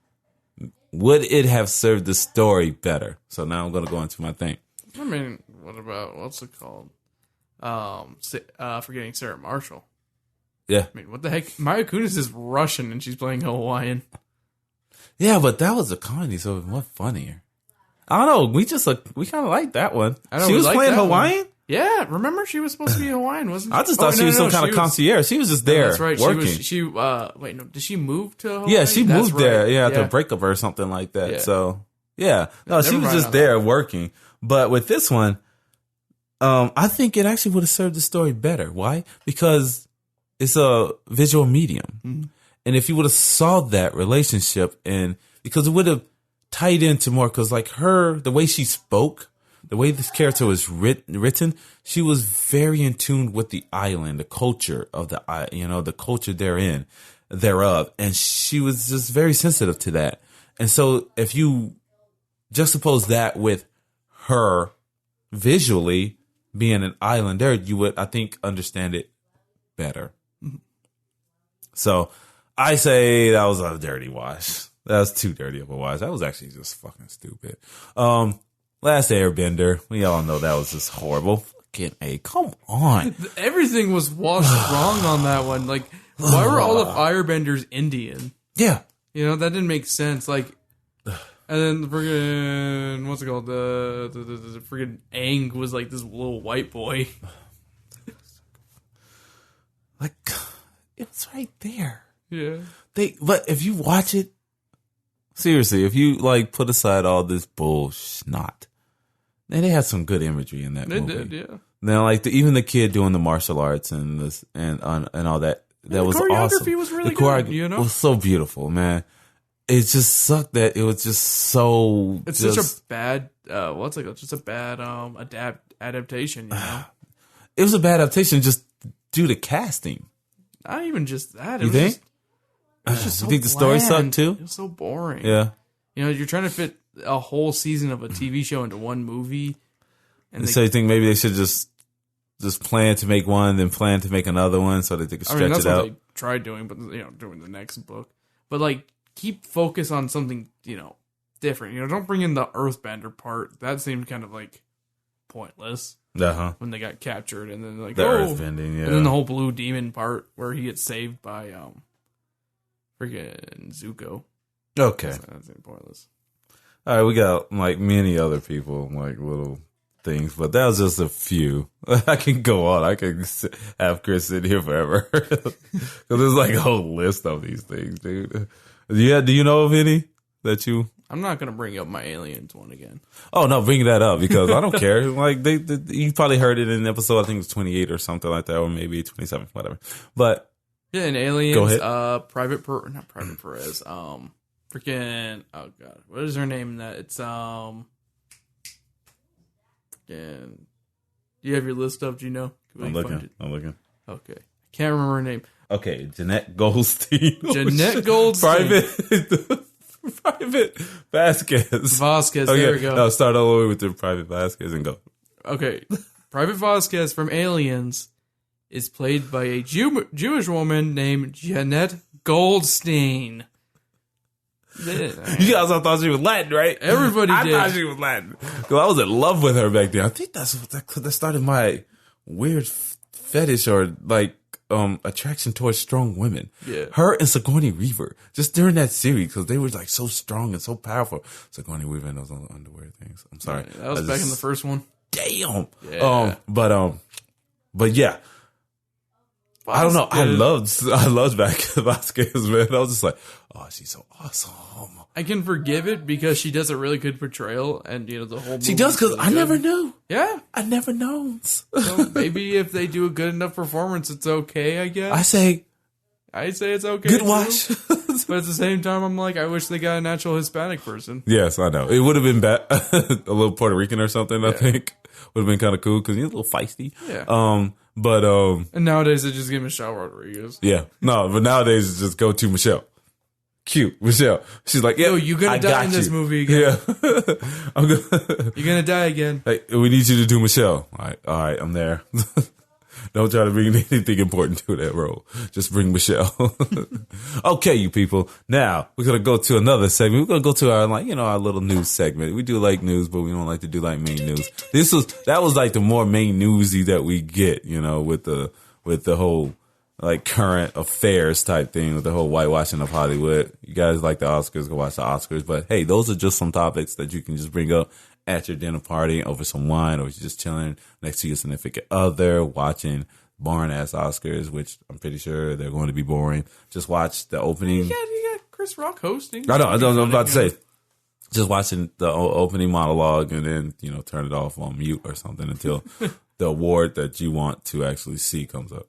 would it have served the story better? So now I'm gonna go into my thing. I mean, what about what's it called? Forgetting Sarah Marshall. Yeah. I mean, what the heck? Maya Kunis is Russian and she's playing Hawaiian. Yeah, but that was a comedy, so it was funnier. I don't know. We kind of liked that one. She was playing Hawaiian? One. Yeah, remember she was supposed to be Hawaiian, wasn't she? I just thought she was some kind of concierge. She was just there. That's right. Working. Wait, no, did she move to Hawaii? Yeah, she moved there. Yeah, to break up or something like that. Yeah. So, yeah. No, she was just there working. But with this one, I think it actually would have served the story better. Why? Because it's a visual medium. Mm-hmm. And if you would have saw that relationship, and because it would have tied into more, because like the way she spoke, the way this character was written, she was very in tune with the island, the culture of the culture thereof. And she was just very sensitive to that. And so if you juxtapose that with her visually being an islander, you would, I think, understand it better. Mm-hmm. So I say that was a dirty wash. That was too dirty of a wash. That was actually just fucking stupid. Last Airbender, we all know that was just horrible. Fucking A, come on. Everything was washed wrong on that one. Like, why were all the firebenders Indian? Yeah. You know, that didn't make sense. Like, and then the friggin', what's it called? The friggin' Aang was like this little white boy. Like, it's right there. Yeah. But if you watch it, seriously, if you like put aside all this bullshit, then they had some good imagery in that movie. They did, yeah. Now, like even the kid doing the martial arts and this and all that, that was awesome. The choreography was really good. You know, was so beautiful, man. It just sucked that it was just so. It's such a bad. What's it called? Just a bad adaptation. You know, it was a bad adaptation just due to casting. Not even just that. You think? It was just so you think the story sucked too? It was so boring. Yeah. You know, you're trying to fit a whole season of a TV show into one movie. And so you think maybe they should just plan to make one, then plan to make another one so that they could stretch that's it out? What they tried doing, but doing the next book. But like, keep focus on something, different. Don't bring in the Earthbender part. That seemed kind of like pointless. When they got captured, and then like Earthbending, yeah. And then the whole Blue Demon part where he gets saved by freaking Zuko. Okay. That's pointless. All right, we got like many other people, like little things, but that was just a few. I can go on. I can have Chris sit here forever because there's like a whole list of these things, dude. Do you know of any that you? I'm not gonna bring up my aliens one again. Oh no, bring that up because I don't care. Like you probably heard it in an episode. I think it was 28 or something like that, or maybe 27, whatever. But yeah, in Aliens, go ahead. not Private Perez. Freaking, oh god, what is her name in that? It's freaking, Do you have your list up? Do you know? I'm looking. Okay. I can't remember her name. Okay, Jeanette Goldstein. Jeanette Goldstein. Private Vasquez. Vasquez, there we go. I'll start all the way with the Private Vasquez and go. Okay. Private Vasquez from Aliens is played by a Jewish woman named Jeanette Goldstein. You guys all thought she was Latin, right? Everybody did. I thought she was Latin. Because I was in love with her back then. I think that started my weird fetish or like attraction towards strong women. Yeah. Her and Sigourney Weaver, just during that series, because they were like so strong and so powerful. Sigourney Weaver and those underwear things. I'm sorry. That was back in the first one. Damn. Yeah. But yeah. I don't know. I loved Vasquez, man. I was just like, oh, she's so awesome. I can forgive it because she does a really good portrayal, and the whole movie. She does because really I never knew. Yeah, I never known. So maybe if they do a good enough performance, it's okay. I guess I say it's okay. Good too. watch. But at the same time, I'm like, I wish they got a natural Hispanic person. Yes, I know. It would have been a little Puerto Rican or something. I think would have been kind of cool because he's a little feisty. Yeah. And nowadays they just get Michelle Rodriguez. Yeah. No, but nowadays it's just go to Michelle. Cute Michelle. She's like, yeah, you're gonna die in this movie again. Yeah. You're gonna die again. Hey, we need you to do Michelle. All right, I'm there. Don't try to bring anything important to that role. Just bring Michelle. Okay, you people. Now we're gonna go to another segment. We're gonna go to our our little news segment. We do like news, but we don't like to do like main news. That was like the more main newsy that we get, with the whole like current affairs type thing, with the whole whitewashing of Hollywood. You guys like the Oscars, go watch the Oscars. But hey, those are just some topics that you can just bring up at your dinner party over some wine, or you're just chilling next to your significant other watching boring ass Oscars, which I'm pretty sure they're going to be boring. Just watch the opening. You got Chris Rock hosting. I know. I'm about to say. Just watching the opening monologue and then, turn it off on mute or something until the award that you want to actually see comes up.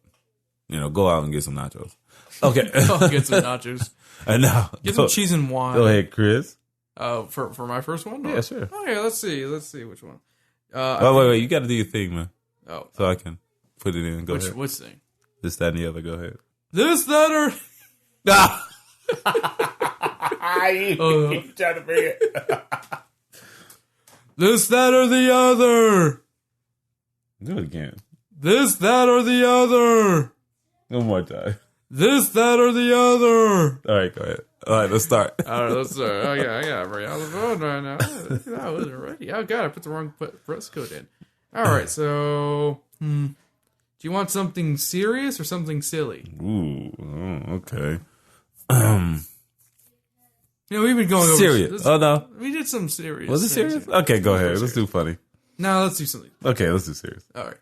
Go out and get some nachos. Okay. Go get some nachos. And now. Get some cheese and wine. Go ahead, Chris. For my first one? Yeah, sure. Okay, let's see which one. Wait. You got to do your thing, man. Oh. So I can put it in. Go ahead. Which thing? This, that, and the other. Go ahead. This, that, or... You keep trying to bring it. This, that, or the other. Do it again. This, that, or the other. One more time. This, that, or the other. All right, go ahead. All right, let's start. All right, let's start. I got to bring out the phone right now. I wasn't ready. Oh, God, I put the wrong press code in. All right, so... do you want something serious or something silly? Ooh, okay. We've been going over... Serious. No. We did some serious. Was it serious? Okay, go ahead. Let's do funny. No, let's do something. Okay, let's do serious. All right.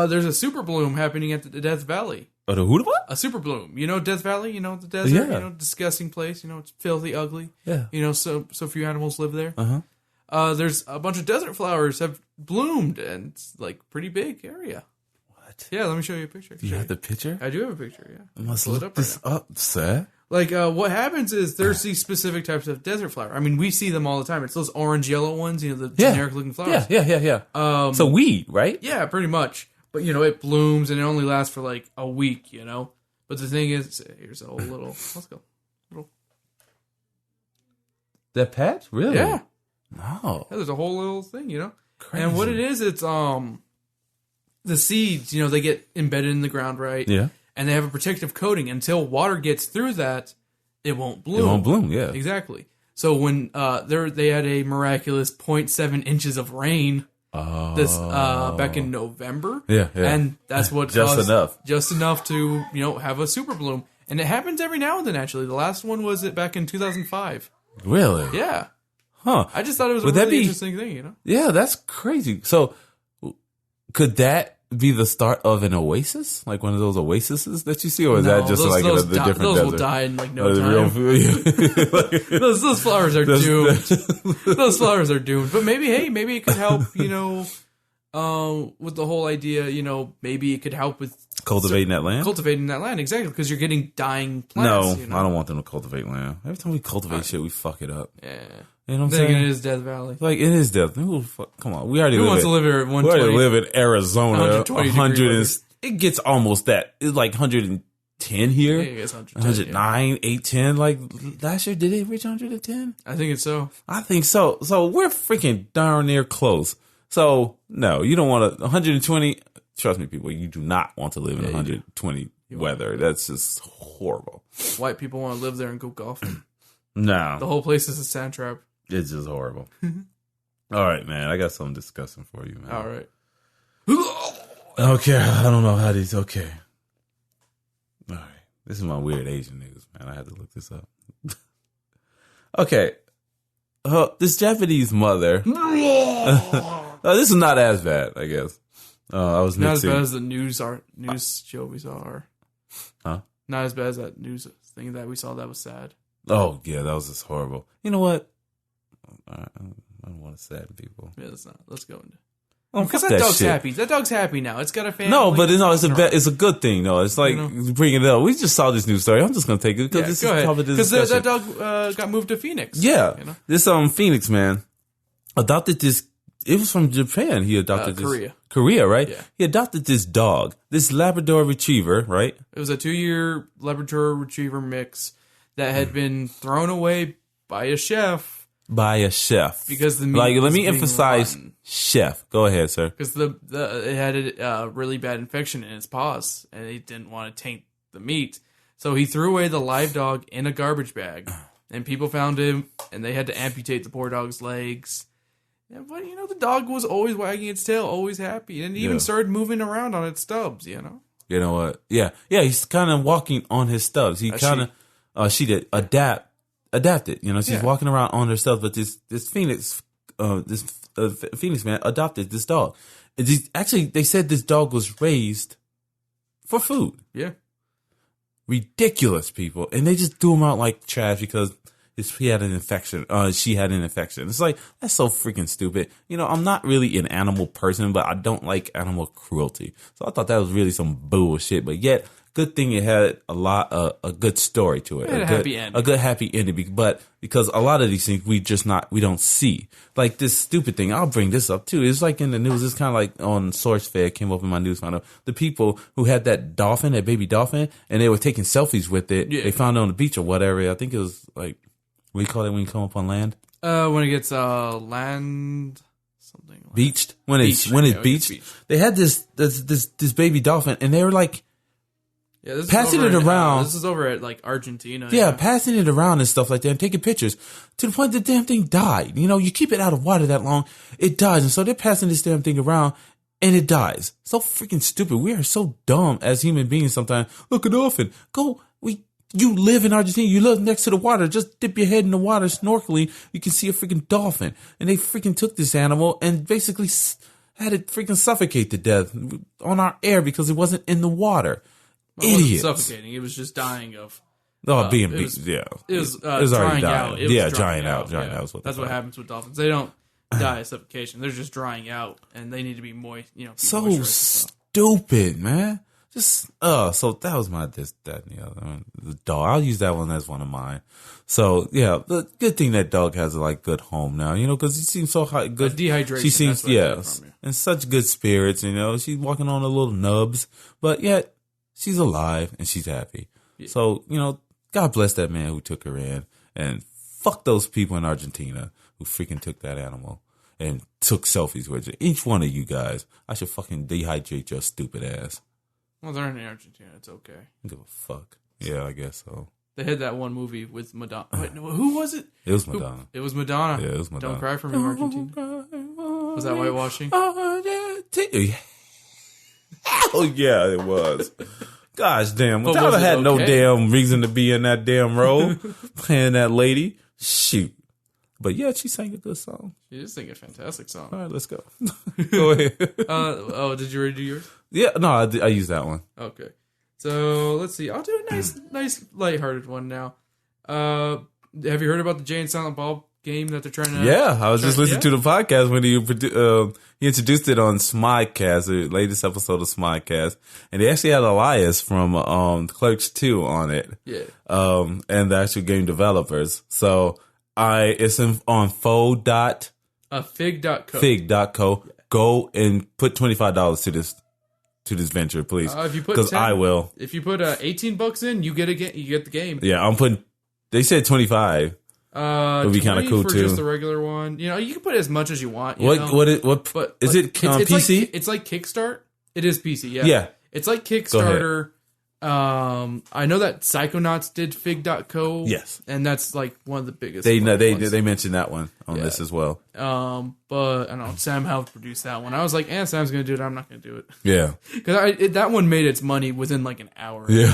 There's a super bloom happening at the Death Valley. Oh, the who? What? A super bloom. Death Valley? The desert? Yeah. Disgusting place. It's filthy, ugly. Yeah. So few animals live there. Uh-huh. There's a bunch of desert flowers have bloomed, and it's like pretty big area. What? Yeah, let me show you a picture. Do you have the picture? I do have a picture, yeah. I must Pull it look up this up, sir. Like, what happens is there's these specific types of desert flower. I mean, we see them all the time. It's those orange, yellow ones, the generic-looking flowers. Yeah. So weed, right? Yeah, pretty much. But, it blooms, and it only lasts for, like, a week, But the thing is, here's a whole little... Let's go. That patch? Really? Yeah. No. Yeah, there's a whole little thing, Crazy. And what it is, it's, the seeds, they get embedded in the ground, right? Yeah. And they have a protective coating. Until water gets through that, it won't bloom. It won't bloom, yeah. Exactly. So when they had a miraculous 0.7 inches of rain back in November. Yeah. And that's what just enough to, have a super bloom. And it happens every now and then, actually. The last one was back in 2005. Really? Yeah. Huh. I just thought it was a really interesting thing, Yeah, that's crazy. So could that be the start of an oasis? Like one of those oases that you see? Or is that just like a different those desert? Will die in like no time. Those flowers are doomed. Those flowers are doomed. But maybe it could help, with the whole idea, maybe it could help with cultivating that land? Cultivating that land, exactly, because you're getting dying plants. No, I don't want them to cultivate land. Every time we cultivate shit, we fuck it up. Yeah. You know what I'm Thinking saying? it is Death Valley. Like, it is Death. Come on. We already Who live wants to live here at we already 120? live in Arizona. 120 degree weather. It gets almost that. It's like 110 here. Yeah, it's 109, 810. Like, last year, did it reach 110? I think it's so. I think so. So, we're freaking darn near close. So, no, you don't want to, 120. Trust me, people, you do not want to live in 120 weather. That's just horrible. White people want to live there and go golfing. No. The whole place is a sand trap. It's just horrible. All right, man. I got something disgusting for you, man. All right. Okay. I don't know how these. Okay. All right. This is my weird Asian news, man. I had to look this up. Okay. This Japanese mother. This is not as bad, I guess. I was not mixing. as bad as the news show we saw. Huh? Not as bad as that news thing that we saw. That was sad. Oh, yeah. That was just horrible. You know what? I don't want to sadden people. Yeah, let's go into. Because that dog's happy. That dog's happy now. It's got a family. No, but it's a good thing. No, it's like bringing it up. We just saw this news story. I'm just gonna take it because this is probably the discussion. Because that dog got moved to Phoenix. Yeah, this Phoenix man adopted this. It was from Japan. He adopted this. Korea, right? Yeah. He adopted this dog, this Labrador Retriever, right? It was a 2-year Labrador Retriever mix that had been thrown away by a chef. Because the meat let me emphasize rotten. Chef. Go ahead, sir. Because it had a really bad infection in its paws, and he didn't want to taint the meat, so he threw away the live dog in a garbage bag. And people found him, and they had to amputate the poor dog's legs. Yeah, but the dog was always wagging its tail, always happy, and even started moving around on its stubs. You know what? Yeah. He's kind of walking on his stubs. He kind of she did adapted. She's walking around on her stuff, but this Phoenix Phoenix man adopted this dog. Actually, they said this dog was raised for food. Yeah. Ridiculous, people. And they just threw him out like trash because he had an infection. She had an infection. It's like, that's so freaking stupid. I'm not really an animal person, but I don't like animal cruelty. So I thought that was really some bullshit. But yet, good thing it had a good story to it. Happy ending. A good happy ending. But because a lot of these things we don't see. Like this stupid thing, I'll bring this up too. It's like in the news, it's kind of like on SourceFed, came up in my news, found out the people who had that baby dolphin, and they were taking selfies with it. Yeah. They found it on the beach or whatever. I think it was like, what do you call it when you come up on land? When it gets land something like beached. When it's beached. They had this baby dolphin, and they were like, passing it around. This is over at like Argentina. Yeah, passing it around and stuff like that and taking pictures to the point the damn thing died. You keep it out of water that long, it dies. And so they're passing this damn thing around and it dies. So freaking stupid. We are so dumb as human beings sometimes. Look, a dolphin. You live in Argentina. You live next to the water. Just dip your head in the water snorkeling. You can see a freaking dolphin. And they freaking took this animal and basically had it freaking suffocate to death on our air because it wasn't in the water. Well, idiots. It wasn't suffocating. It was just dying of. Being beat. Yeah. It was drying out. Drying out. That's what happens with dolphins. They don't die of suffocation. They're just drying out, and they need to be moist. So stupid, man. So that was my that and the other. The dog. I'll use that one as one of mine. So yeah, the good thing that dog has a good home now. Because he seems so good. Dehydration. She seems in such good spirits. She's walking on her little nubs, but yet. She's alive and she's happy. Yeah. So, God bless that man who took her in, and fuck those people in Argentina who freaking took that animal and took selfies with it. Each one of you guys, I should fucking dehydrate your stupid ass. Well, they're in Argentina. It's okay. Give a fuck. Yeah, I guess so. They had that one movie with Madonna. Wait, no, who was it? It was Madonna. It was Madonna. Yeah, it was Madonna. Don't cry for me, Argentina. Was that whitewashing? Oh yeah, it was. Gosh damn. Madonna had no damn reason to be in that damn role playing that lady. Shoot. But yeah, she sang a good song. She did sing a fantastic song. All right, let's go. Go ahead. Did you already do yours? Yeah, no, I used that one. Okay. So let's see. I'll do a nice lighthearted one now. Have you heard about the Jay and Silent Bob game that they're trying to? Yeah, I was just listening to the podcast when he introduced it on Smodcast, the latest episode of Smodcast, and they actually had Elias from Clerks 2 on it. Yeah. And the actual game developers. So It's on Fig.co. Fig.co. Go and put $25 to this venture, please. If you put because I will. If you put $18 in, you get the game. Yeah, I'm putting. They said 25. Would be kind of cool for too. Just the regular one. You can put as much as you want. But is it PC? It's like Kickstart. It is PC. Yeah. Yeah. It's like Kickstarter. I know that Psychonauts did Fig.co. Yes. And that's like one of the biggest. They mentioned that one on this as well. But I don't know. Sam helped produce that one. I was like, Sam's going to do it. I'm not going to do it. Yeah. Because that one made its money within like an hour. Yeah.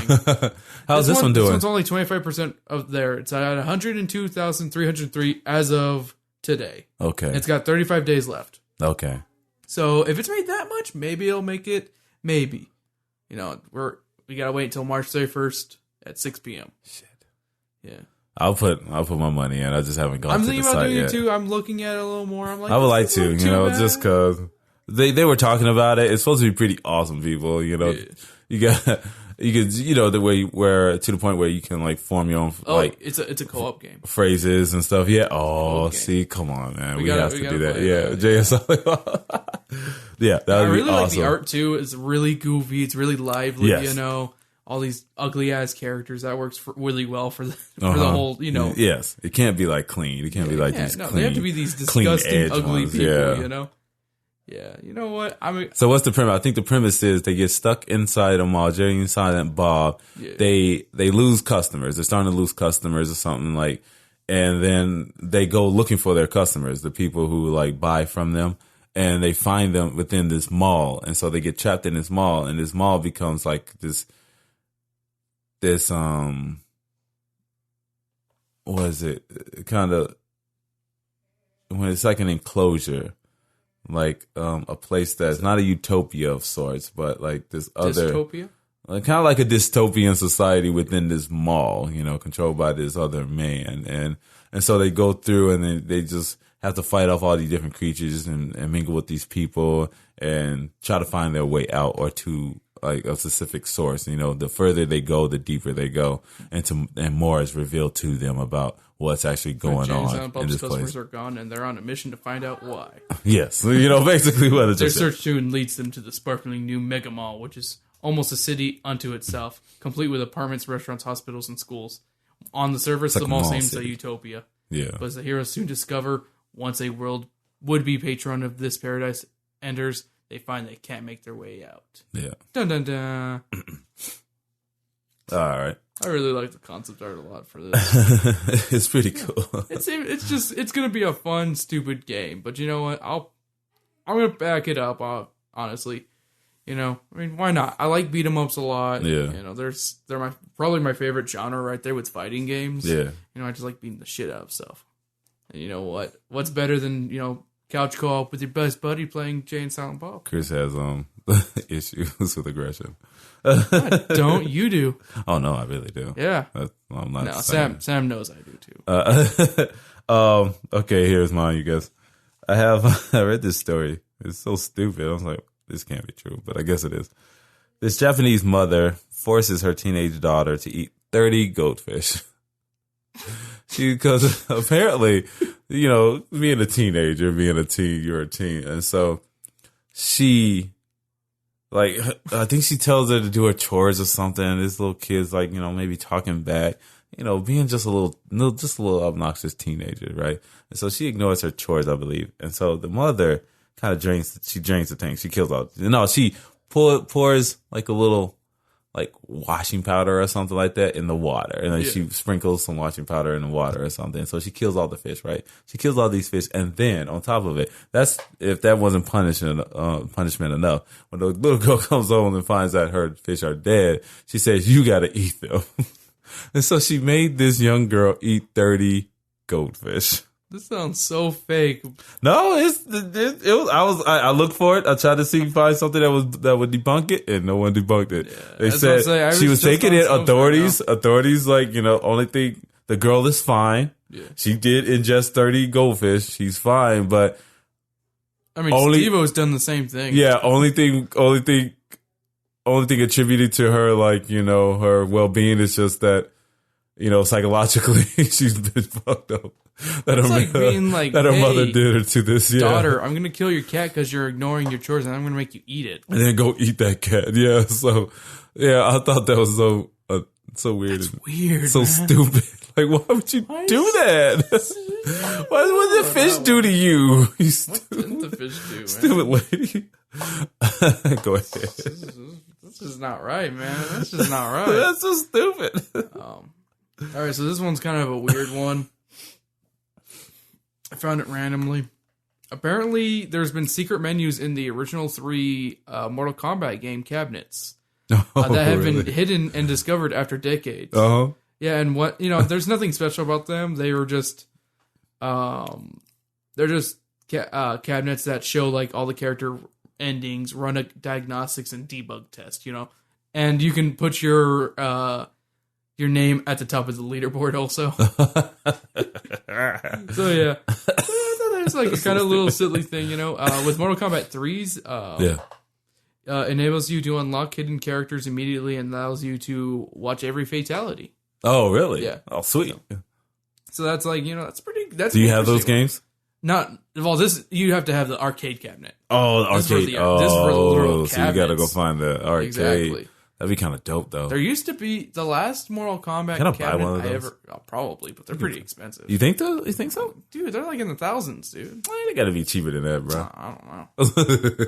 How's this one doing? This one's only 25% of there. It's at 102,303 as of today. Okay. It's got 35 days left. Okay. So if it's made that much, maybe it'll make it. Maybe. We gotta wait until March 31st at 6 p.m. Shit. Yeah. I'll put my money in. I just haven't gone to the site yet. I'm thinking about doing it too. I'm looking at it a little more. I'm like, I would like to, just because they were talking about it. It's supposed to be pretty awesome, people. Yeah. The way where to the point where you can like form your own it's a co-op game. Phrases and stuff. Yeah. Oh, see, come on, man. We have to do that. Yeah. JSL. Yeah, that would be awesome. Like the art too. It's really goofy. It's really lively. Yes. All these ugly ass characters. That works really well for the whole. Yes, it can't be like clean. It can't be like these. They have to be these disgusting, ugly people. Yeah. You know what? So what's the premise? I think the premise is they get stuck inside a mall. Jerry and Silent Bob. Yeah. They lose customers. They're starting to lose customers or something like, and then they go looking for their customers, the people who like buy from them. And they find them within this mall. And so they get trapped in this mall. And this mall becomes like this what is it? Kind of, when it's like an enclosure, like a place that's not a utopia of sorts, but like this other. Dystopia? Kind of like a dystopian society within this mall, controlled by this other man. And so they go through and they just have to fight off all these different creatures and mingle with these people and try to find their way out or to like a specific source. The further they go, the deeper they go, and more is revealed to them about what's actually going on in this place. Customers are gone, and they're on a mission to find out why. Yes, basically what it's. Their search soon leads them to the sparkling new mega mall, which is almost a city unto itself, complete with apartments, restaurants, hospitals, and schools. On the surface, the mall seems a utopia. Yeah, but as the heroes soon discover, once a would-be patron of this paradise enters, they find they can't make their way out. Yeah. Dun dun dun. All right. I really like the concept art a lot for this. It's pretty cool. It's gonna be a fun, stupid game. But you know what? I'm gonna back it up. Honestly, why not? I like beat 'em ups a lot. Yeah. They're probably my favorite genre right there with fighting games. Yeah. I just like beating the shit out of stuff. And you know what? What's better than couch co-op with your best buddy playing Jay and Silent Bob? Chris has issues with aggression. Don't you do? Oh no, I really do. Yeah. I'm not. No, Sam knows I do too. Okay, here's mine, you guys. I read this story. It's so stupid. I was like, this can't be true, but I guess it is. This Japanese mother forces her teenage daughter to eat 30 goldfish. Because apparently, being a teenager, you're a teen. And so I think she tells her to do her chores or something. And this little kid's like, maybe talking back, being just a little obnoxious teenager, right? And so she ignores her chores, I believe. And so the mother kind of drains the tank. She kills all. No, she pours like a little like washing powder or something like that in the water. And then she sprinkles some washing powder in the water or something. So she kills all the fish, right? She kills all these fish. And then on top of it, if that wasn't punishment enough, when the little girl comes home and finds out her fish are dead, she says, you got to eat them. And so she made this young girl eat 30 goldfish. This sounds so fake. No, it was. I looked for it. I tried to find something that would debunk it, and no one debunked it. Yeah, they said she was taking it. Authorities, like only thing, the girl is fine. Yeah. She did ingest 30 goldfish. She's fine, but Steve-O's done the same thing. Yeah, only thing attributed to her, like her well-being is just that. psychologically she's been fucked up. That It's like being like, that her hey, mother did her to this daughter, I'm gonna kill your cat because you're ignoring your chores, and I'm gonna make you eat it. and then go eat that cat. Yeah, so I thought that was so weird. That's weird. So man. stupid. Like, why would you do that? What did the fish do to you? What didn't the fish do, man? Stupid lady. Go ahead. This is not right, man. That's just not right. That's so stupid. All right, so this one's kind of a weird one. I found it randomly. Apparently, there's been secret menus in the original 3 Mortal Kombat game cabinets that have been hidden and discovered after decades. Uh-huh. Yeah, and there's nothing special about them. They were just, they're just cabinets that show like all the character endings, run a diagnostics and debug test, and you can put your name at the top of the leaderboard also. So yeah, it's like a kind of little silly thing, with Mortal Kombat 3's, enables you to unlock hidden characters immediately and allows you to watch every fatality. Oh, really? Yeah. Oh, sweet. So that's like, that's pretty. That's Do you have those games? This you have to have the arcade cabinet. Oh, the arcade. This is for the literal so you got to go find the arcade. Exactly. That'd be kind of dope, though. There used to be the last Mortal Kombat Can I cabinet buy one of those? probably, but they're pretty expensive. You think so? Dude, they're like in the thousands, dude. Well, they got to be cheaper than that, bro. I don't know.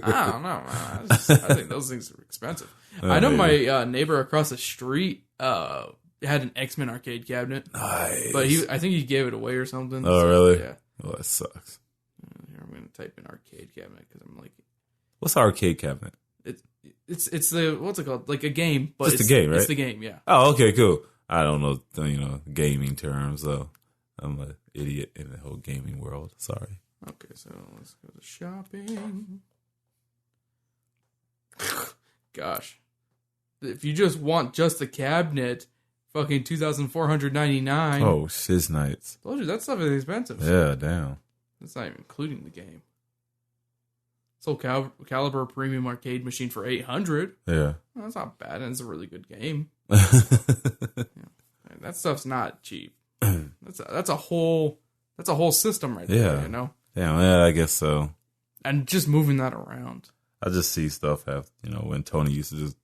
I don't know, man. I think those things are expensive. I know my neighbor across the street had an X-Men arcade cabinet. Nice. But I think he gave it away or something. Oh, really? Yeah. Well, that sucks. Here, I'm going to type in arcade cabinet because I'm like... What's an arcade cabinet? It's the... What's it called? Like a game. But it's the game, right? It's the game, yeah. Oh, okay, cool. I don't know, gaming terms, so I'm an idiot in the whole gaming world. Sorry. Okay, so let's go to shopping. Gosh. If you just want just the cabinet... Fucking $2,499. Oh, shiz nights. Told you that stuff is expensive. Yeah, damn. That's not even including the game. Soul Calibur Premium Arcade Machine for $800. Yeah, well, that's not bad, and it's a really good game. That stuff's not cheap. That's a whole system right there. Yeah, I guess so. And just moving that around. I just see stuff when Tony used to just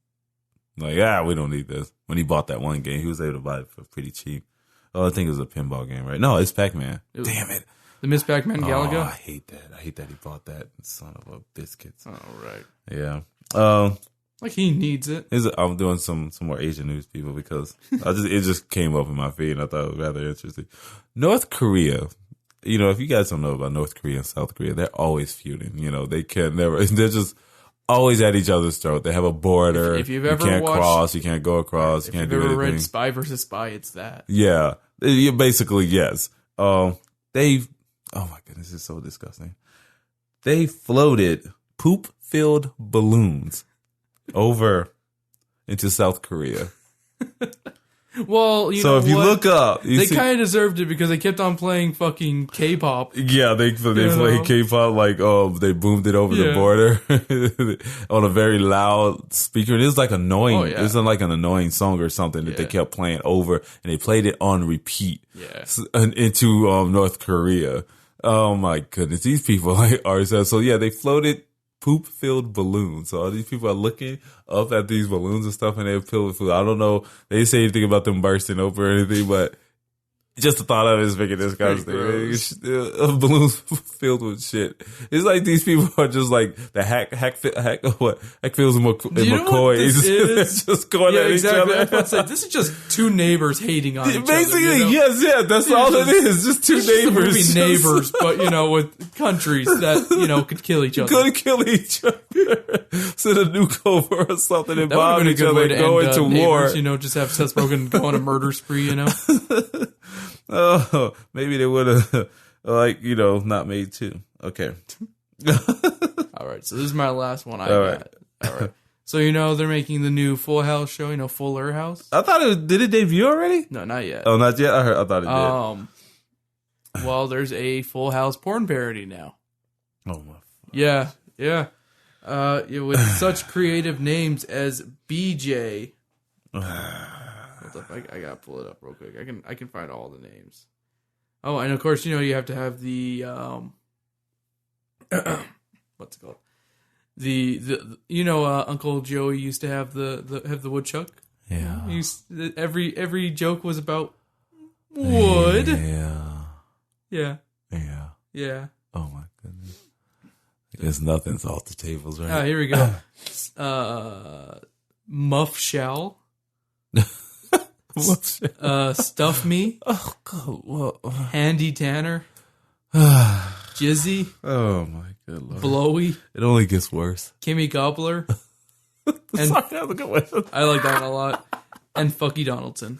like, we don't need this. When he bought that one game, he was able to buy it for pretty cheap. Oh, I think it was a pinball game, right? No, it's Pac-Man. Damn it. The Miss Pac-Man Galaga? Oh, I hate that. I hate that he bought that. Son of a biscuits. Oh, right. Yeah. Like he needs it. I'm doing some more Asian news, people, because it just came up in my feed and I thought it was rather interesting. North Korea. If you guys don't know about North Korea and South Korea, they're always feuding. They can never. They're just always at each other's throat. They have a border. If you've ever you can't watched, cross, you can't go across, you can't do anything. If you've ever read Spy vs. Spy, it's that. Yeah. Basically, yes. Oh my goodness, it's so disgusting. They floated poop-filled balloons over into South Korea. Well, so if you look up, they kind of deserved it because they kept on playing fucking K-pop. Yeah, they played K-pop like they boomed it over the border on a very loud speaker. And it was like annoying. It was like an annoying song or something that they kept playing over, and they played it on repeat. Into North Korea. Oh my goodness, these people are so yeah. They floated poop-filled balloons. So all these people are looking up at these balloons and stuff, and they're filled with food. I don't know. They didn't say anything about them bursting open or anything, but just the thought of it is making disgusting. Balloons filled with shit. It's like these people are just like the Hackfields and McCoys. Just going at each other. This is just two neighbors hating on each other. Basically, yes, that's all it is. Just two neighbors. Neighbors, but with countries that could kill each other. Could kill each other. Send a nuke over or something and bomb each other and go into war. Just have Seth Rogen go on a murder spree. Oh, maybe they would have, not made two. Okay. All right. So this is my last one I got. All right. So, they're making the new Full House show, Fuller House. I thought did it debut already? No, not yet. Oh, not yet? I thought it did. Well, there's a Full House porn parody now. Oh, my. Yeah. With such creative names as BJ. Hold up, I gotta pull it up real quick. I can find all the names. Oh, and of course, you have to have the what's it called? The Uncle Joey used to have the woodchuck. Yeah. Every joke was about wood. Yeah. Oh my goodness. There's nothing's off the tables, right? Here we go. Muff shell. Stuff me. Oh God. Well, Handy Tanner. Jizzy. Oh my good Lord. Blowy. It only gets worse. Kimmy Gobbler. And Sorry, that was a good one. I like that one a lot. And Fucky Donaldson.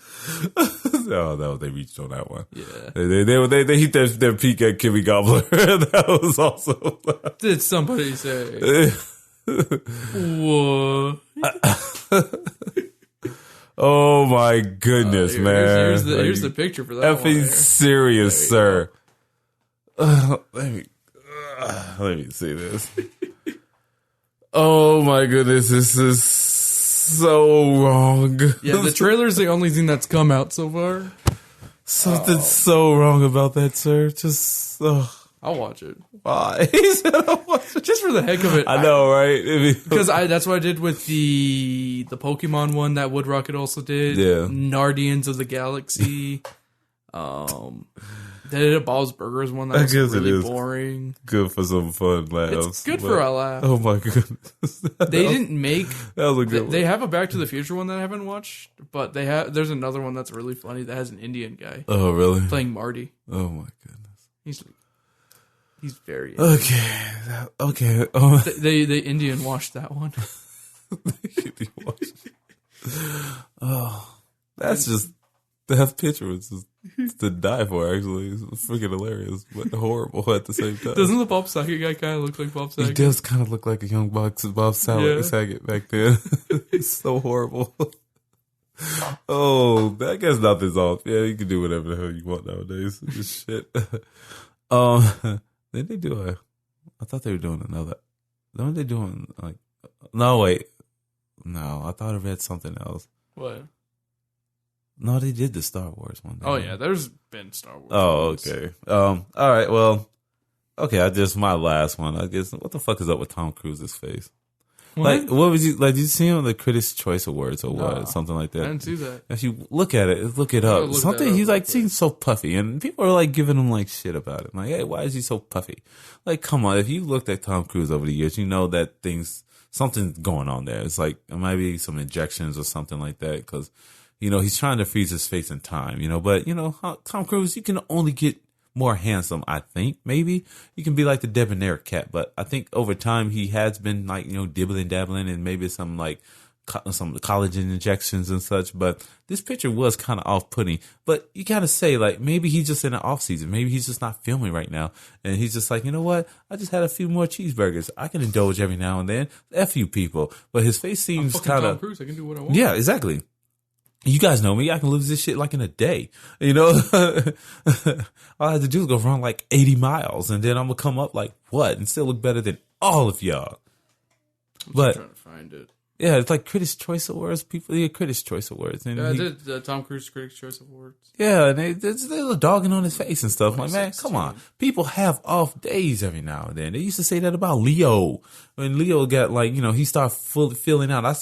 Oh, no, they reached on that one. Yeah. They hit their peak at Kimmy Gobbler. That was also. Did somebody say? What? Oh my goodness, man! Here's the picture for that. Effing serious, sir. Let me see this. Oh my goodness, this is so wrong. Yeah, the trailer's the only thing that's come out so far. Something's so wrong about that, sir. Just I'll watch it. why? He said I'll watch it. Just for the heck of it. I know, right? Because that's what I did with the Pokemon one that Wood Rocket also did. Yeah. Nardians of the Galaxy. They did a Bob's Burgers one that was really boring. Good for some fun laughs. It's good for a laugh. Oh my goodness. They didn't make. That was a good one. They have a Back to the Future one that I haven't watched, but there's another one that's really funny that has an Indian guy. Oh really? Playing Marty. Oh my goodness. He's very Indian. Okay. Oh. They Indian washed that one. Oh, that picture was just to die for. Actually, it's freaking hilarious, but horrible at the same time. Doesn't the Bob Saget guy kind of look like Bob Saget? He does kind of look like a young Bob Saget back then. It's so horrible. Oh, I guess nothing's off. Yeah, you can do whatever the hell you want nowadays. Just shit. Did they do I thought they were doing another. Weren't they doing like? No, wait. No, I thought I read something else. What? No, they did the Star Wars one. Oh yeah, there's been Star Wars. Oh, ones. okay. All right. Well, okay. My last one. I guess. What the fuck is up with Tom Cruise's face? What? Like, what was you like? Did you see him on the Critics' Choice Awards or what? No, Something like that. I didn't see that. If you look at it, look it up. Something he's like seems so puffy, and people are like giving him like shit about it. Like, hey, why is he so puffy? Like, come on. If you looked at Tom Cruise over the years, you know that something's going on there. It's like it might be some injections or something like that because. He's trying to freeze his face in time, but, Tom Cruise, you can only get more handsome, I think, maybe. You can be like the debonair cat, but I think over time he has been like, dibbling, dabbling, and maybe some like some collagen injections and such, but this picture was kind of off-putting. But you gotta say, like, maybe he's just in an off-season. Maybe he's just not filming right now, and he's just like, you know what? I just had a few more cheeseburgers. I can indulge every now and then. F you people. But his face seems kind of... Tom Cruise, I can do what I want. Yeah, exactly. You guys know me. I can lose this shit like in a day. All I have to do is go run like 80 miles, and then I'm gonna come up like what, and still look better than all of y'all. I'm just trying to find it. Yeah, it's like Critics' Choice Awards. People get Critics' Choice Awards. And I did the Tom Cruise Critics' Choice Awards. Yeah, and they're dogging on his face and stuff. Like, man, come on. People have off days every now and then. They used to say that about Leo. When Leo got like, he started filling out. I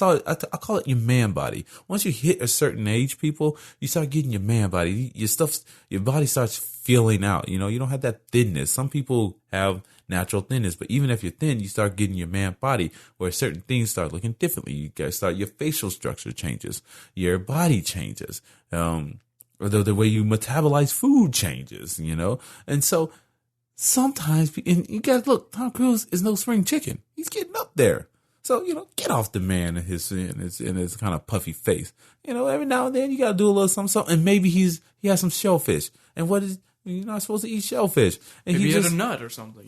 call it your man body. Once you hit a certain age, people, you start getting your man body. Your body starts filling out. You don't have that thinness. Some people have natural thinness, but even if you're thin, you start getting your man body where certain things start looking differently. You guys start, your facial structure changes, your body changes, or the way you metabolize food changes, and so sometimes, and you guys look, Tom Cruise is no spring chicken. He's getting up there. So, get off the man in his kind of puffy face. Every now and then you got to do a little something, and maybe he has some shellfish. And you're not supposed to eat shellfish. And maybe he had a nut or something,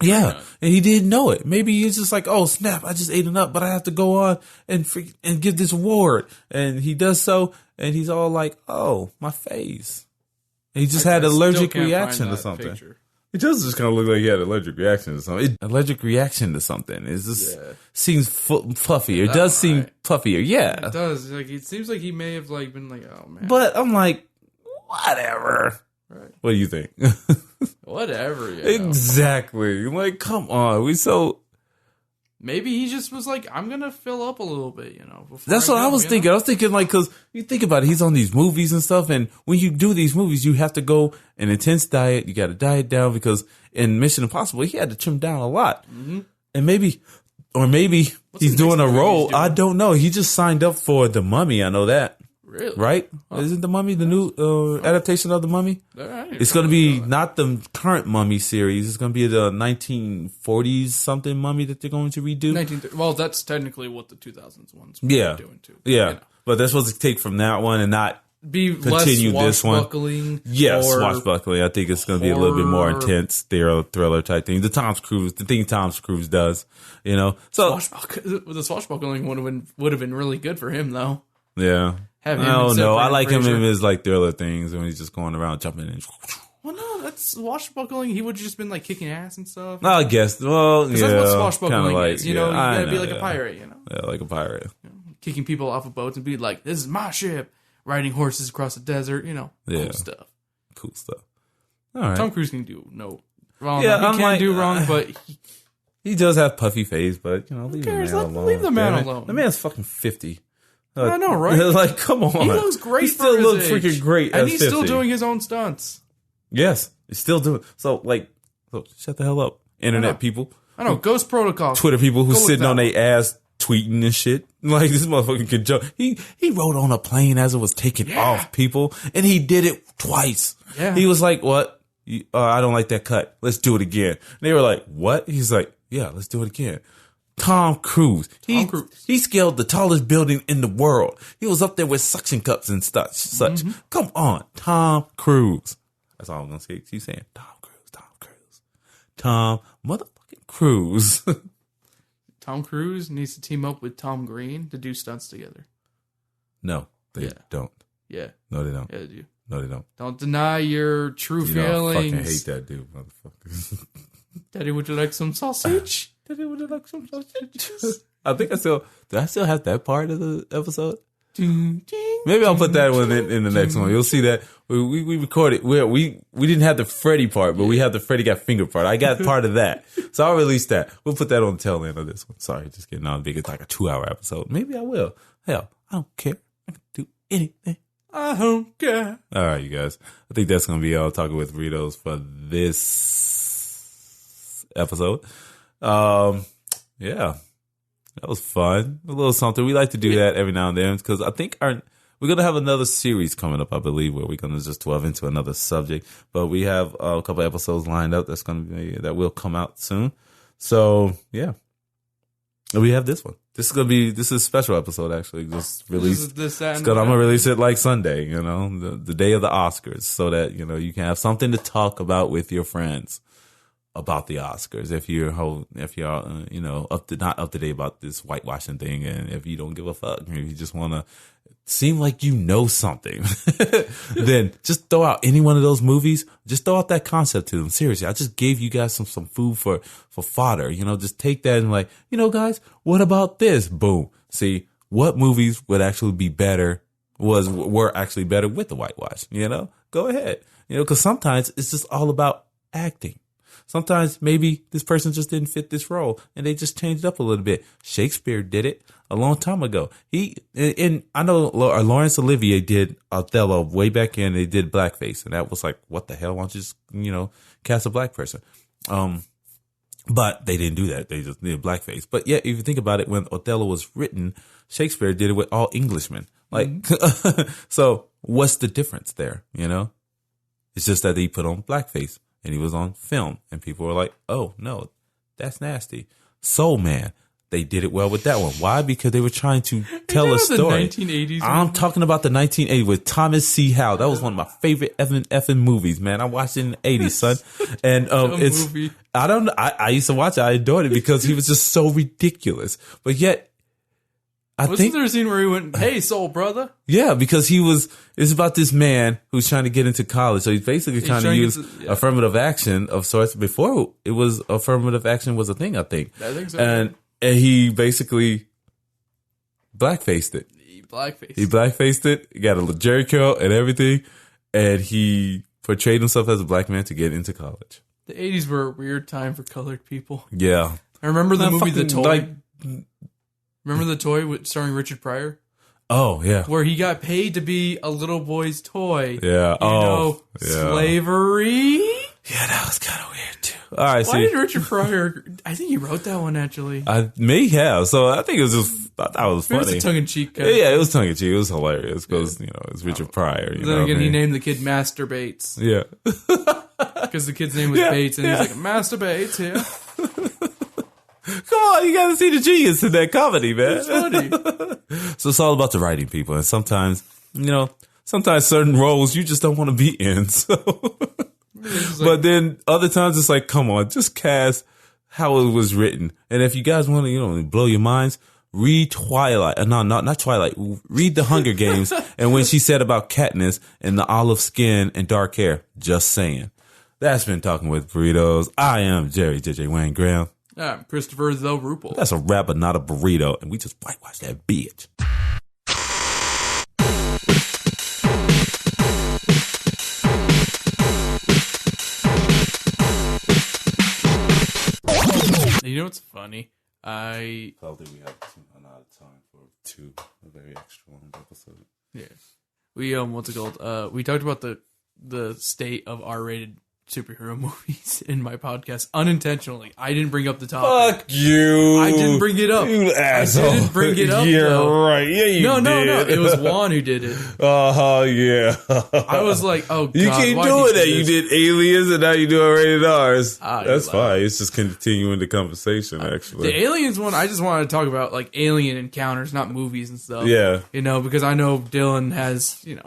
Yeah, nut. And he didn't know it. Maybe he's just like, oh, snap, I just ate a nut, but I have to go on and give this award. And he does so, and he's all like, oh, my face. And he just had an allergic reaction to something. Picture. It does just kind of look like he had an allergic reaction to something. Allergic reaction to something. It just seems fluffier. It does seem puffier. Yeah. It does. Like, it seems like he may have like been like, oh man. But I'm like, whatever. Right. What do you think? Whatever. Exactly. Like, come on. Maybe he just was like, I'm going to fill up a little bit, you know. That's what I was thinking. I was thinking, like, because you think about it, he's on these movies and stuff. And when you do these movies, you have to go an intense diet. You got to diet down because in Mission Impossible, he had to trim down a lot. Mm-hmm. And maybe he's doing a role. I don't know. He just signed up for The Mummy. I know that. Really? Right? Oh. Isn't The Mummy the new adaptation of The Mummy? It's going to be not the current Mummy series. It's going to be the 1940s something Mummy that they're going to redo. Well, that's technically what the 2000s ones were doing too. Yeah. You know. But they're supposed to take from that one and not continue this one. Yes, swashbuckling. I think it's going to be a little bit more intense thriller type thing. The thing Tom Cruise does, you know. So the swashbuckling would have been really good for him though. Yeah. I don't know. I like him in his like thriller things when he's just going around jumping in. Well, no, that's swashbuckling. He would have just been like kicking ass and stuff. I guess. Well, yeah. That's what swashbuckling is. You know, you gotta be like a pirate, you know? Yeah, like a pirate. You know, kicking people off of boats and be like, this is my ship. Riding horses across the desert, you know. Cool stuff. Cool stuff. All right. Tom Cruise can do no wrong. Yeah, he can't do wrong, but... He does have puffy face, but, you know, leave the man alone. Leave the man alone. The man's fucking 50. I know, right? Like, come on. He looks great. He still looks freaking great. And he's still doing his own stunts. Yes, he's still doing. So, shut the hell up, internet people. I know. Ghost Protocol. Twitter people who sitting on their ass tweeting and shit. Like, this motherfucker can jump. He rode on a plane as it was taking off, people, and he did it twice. Yeah. He was like, "What? I don't like that cut. Let's do it again." And they were like, "What?" He's like, "Yeah, let's do it again." Tom Cruise. He scaled the tallest building in the world. He was up there with suction cups and such. Mm-hmm. Come on, Tom Cruise. That's all I'm gonna say. Keep saying Tom motherfucking Cruise. Tom Cruise needs to team up with Tom Green to do stunts together. No, they don't. Yeah. No, they don't. Yeah, they do. No, they don't. Don't deny your true feelings. I fucking hate that dude, motherfucker. Daddy, would you like some sausage? Daddy, would you like some sausages? I think do I still have that part of the episode? Maybe I'll put that one in the next one. You'll see that we recorded. We didn't have the Freddy part, but we have the Freddy got finger part. I got part of that, so I'll release that. We'll put that on the tail end of this one. Sorry, just getting on big. It's like a 2-hour episode. Maybe I will. Hell, I don't care. I can do anything. I don't care. All right, you guys. I think that's gonna be all talking with Ritos for this episode. Yeah. That was fun. A little something. We like to do that every now and then because I think we're going to have another series coming up, I believe, where we're going to just delve into another subject. But we have a couple episodes lined up that will come out soon. So, yeah. We have this one. This is a special episode, actually. Just released. I'm going to release it like Sunday, you know, the day of the Oscars, so that, you know, you can have something to talk about with your friends about the Oscars. If you're you know, not up to date about this whitewashing thing, and if you don't give a fuck, if you just want to seem like you know something, then just throw out any one of those movies. Just throw out that concept to them. Seriously, I just gave you guys some food for fodder. You know, just take that and like, you know, guys, what about this? Boom. See what movies would actually be better were actually better with the whitewash. You know, go ahead. You know, because sometimes it's just all about acting. Sometimes maybe this person just didn't fit this role and they just changed up a little bit. Shakespeare did it a long time ago. I know Laurence Olivier did Othello way back in. They did blackface, and that was like, what the hell? Why don't you just, you know, cast a black person? But they didn't do that. They just did blackface. But yeah, if you think about it, when Othello was written, Shakespeare did it with all Englishmen. Like, so what's the difference there? You know, it's just that he put on blackface. And he was on film, and people were like, "Oh no, that's nasty." Soul Man, they did it well with that one. Why? Because they were trying to tell a story. The 1980s. I'm talking about the 1980s with Thomas C. Howell. That was one of my favorite effing movies, man. I watched it in the 80s, son. And movie. I used to watch it. I adored it because he was just so ridiculous. But yet, Wasn't there a scene where he went, "Hey, soul brother"? Yeah, because it's about this man who's trying to get into college. So he's basically trying to use affirmative action of sorts. Before it was affirmative action was a thing, I think. I think so. And he basically blackfaced it. He blackfaced it. He got a Jerry curl and everything. And he portrayed himself as a black man to get into college. The 80s were a weird time for colored people. Yeah. I remember the movie The Toy. Like, remember The Toy starring Richard Pryor? Oh, yeah. Where he got paid to be a little boy's toy. Yeah. Slavery? Yeah, that was kind of weird, too. All right, Why did Richard Pryor... I think he wrote that one, actually. I may have. So I think it was just... I thought it was funny. It was a tongue-in-cheek kind Yeah, it was tongue-in-cheek. It was hilarious because, it's Richard Pryor. Then again, he named the kid Master Bates. Yeah. Because the kid's name was Bates, and he's like, Master Bates, yeah. Come on, you gotta see the genius in that comedy, man. It's funny. So it's all about the writing, people. And sometimes, certain roles you just don't want to be in. So, but then other times it's like, come on, just cast how it was written. And if you guys want to, blow your minds, read Twilight. No, not Twilight. Read The Hunger Games. And when she said about Katniss and the olive skin and dark hair, just saying. That's been Talking with Burritos. I am Jerry JJ Wayne Graham. I'm Christopher the Rupel. That's a wrap, but not a burrito. And we just whitewashed that bitch. You know what's funny? I think we have out of time for a very extra long episode. Yeah. We what's it called? We talked about the state of R-rated superhero movies in my podcast unintentionally. I didn't bring up the topic. Fuck you. I didn't bring it up. You asshole. I didn't bring it up. You're right. Yeah, you did. No. It was Juan who did it. Oh, yeah. I was like, oh, God. You keep doing that. You did Aliens and now you do rated R's. That's fine. It's just continuing the conversation, actually. The Aliens one, I just wanted to talk about like alien encounters, not movies and stuff. Yeah. Because I know Dylan has, he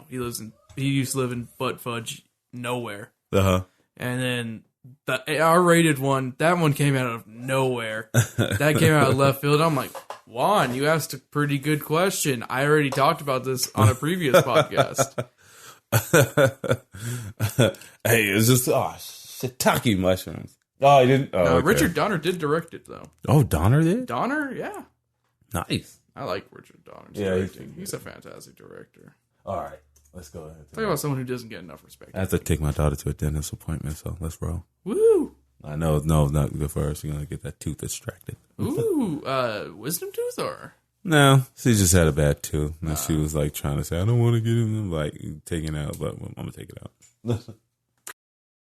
used to live in butt fudge nowhere. Uh-huh. And then the R-rated one, that one came out of nowhere. That came out of left field. I'm like, Juan, you asked a pretty good question. I already talked about this on a previous podcast. Hey, it's just, shiitake mushrooms. Oh, I didn't. Oh, okay. Richard Donner did direct it, though. Oh, Donner did? Donner, yeah. Nice. I like Richard Donner's yeah, directing. He's a fantastic director. All right. Let's go ahead. Talk about someone who doesn't get enough respect. I have to take my daughter to a dentist appointment, so let's roll. Woo! I know, no, not good for her. She's going to get that tooth extracted. Ooh, wisdom tooth or? No, she just had a bad tooth. And she was like trying to say, I don't want to get it. I'm like, taking it out, but I'm going to take it out.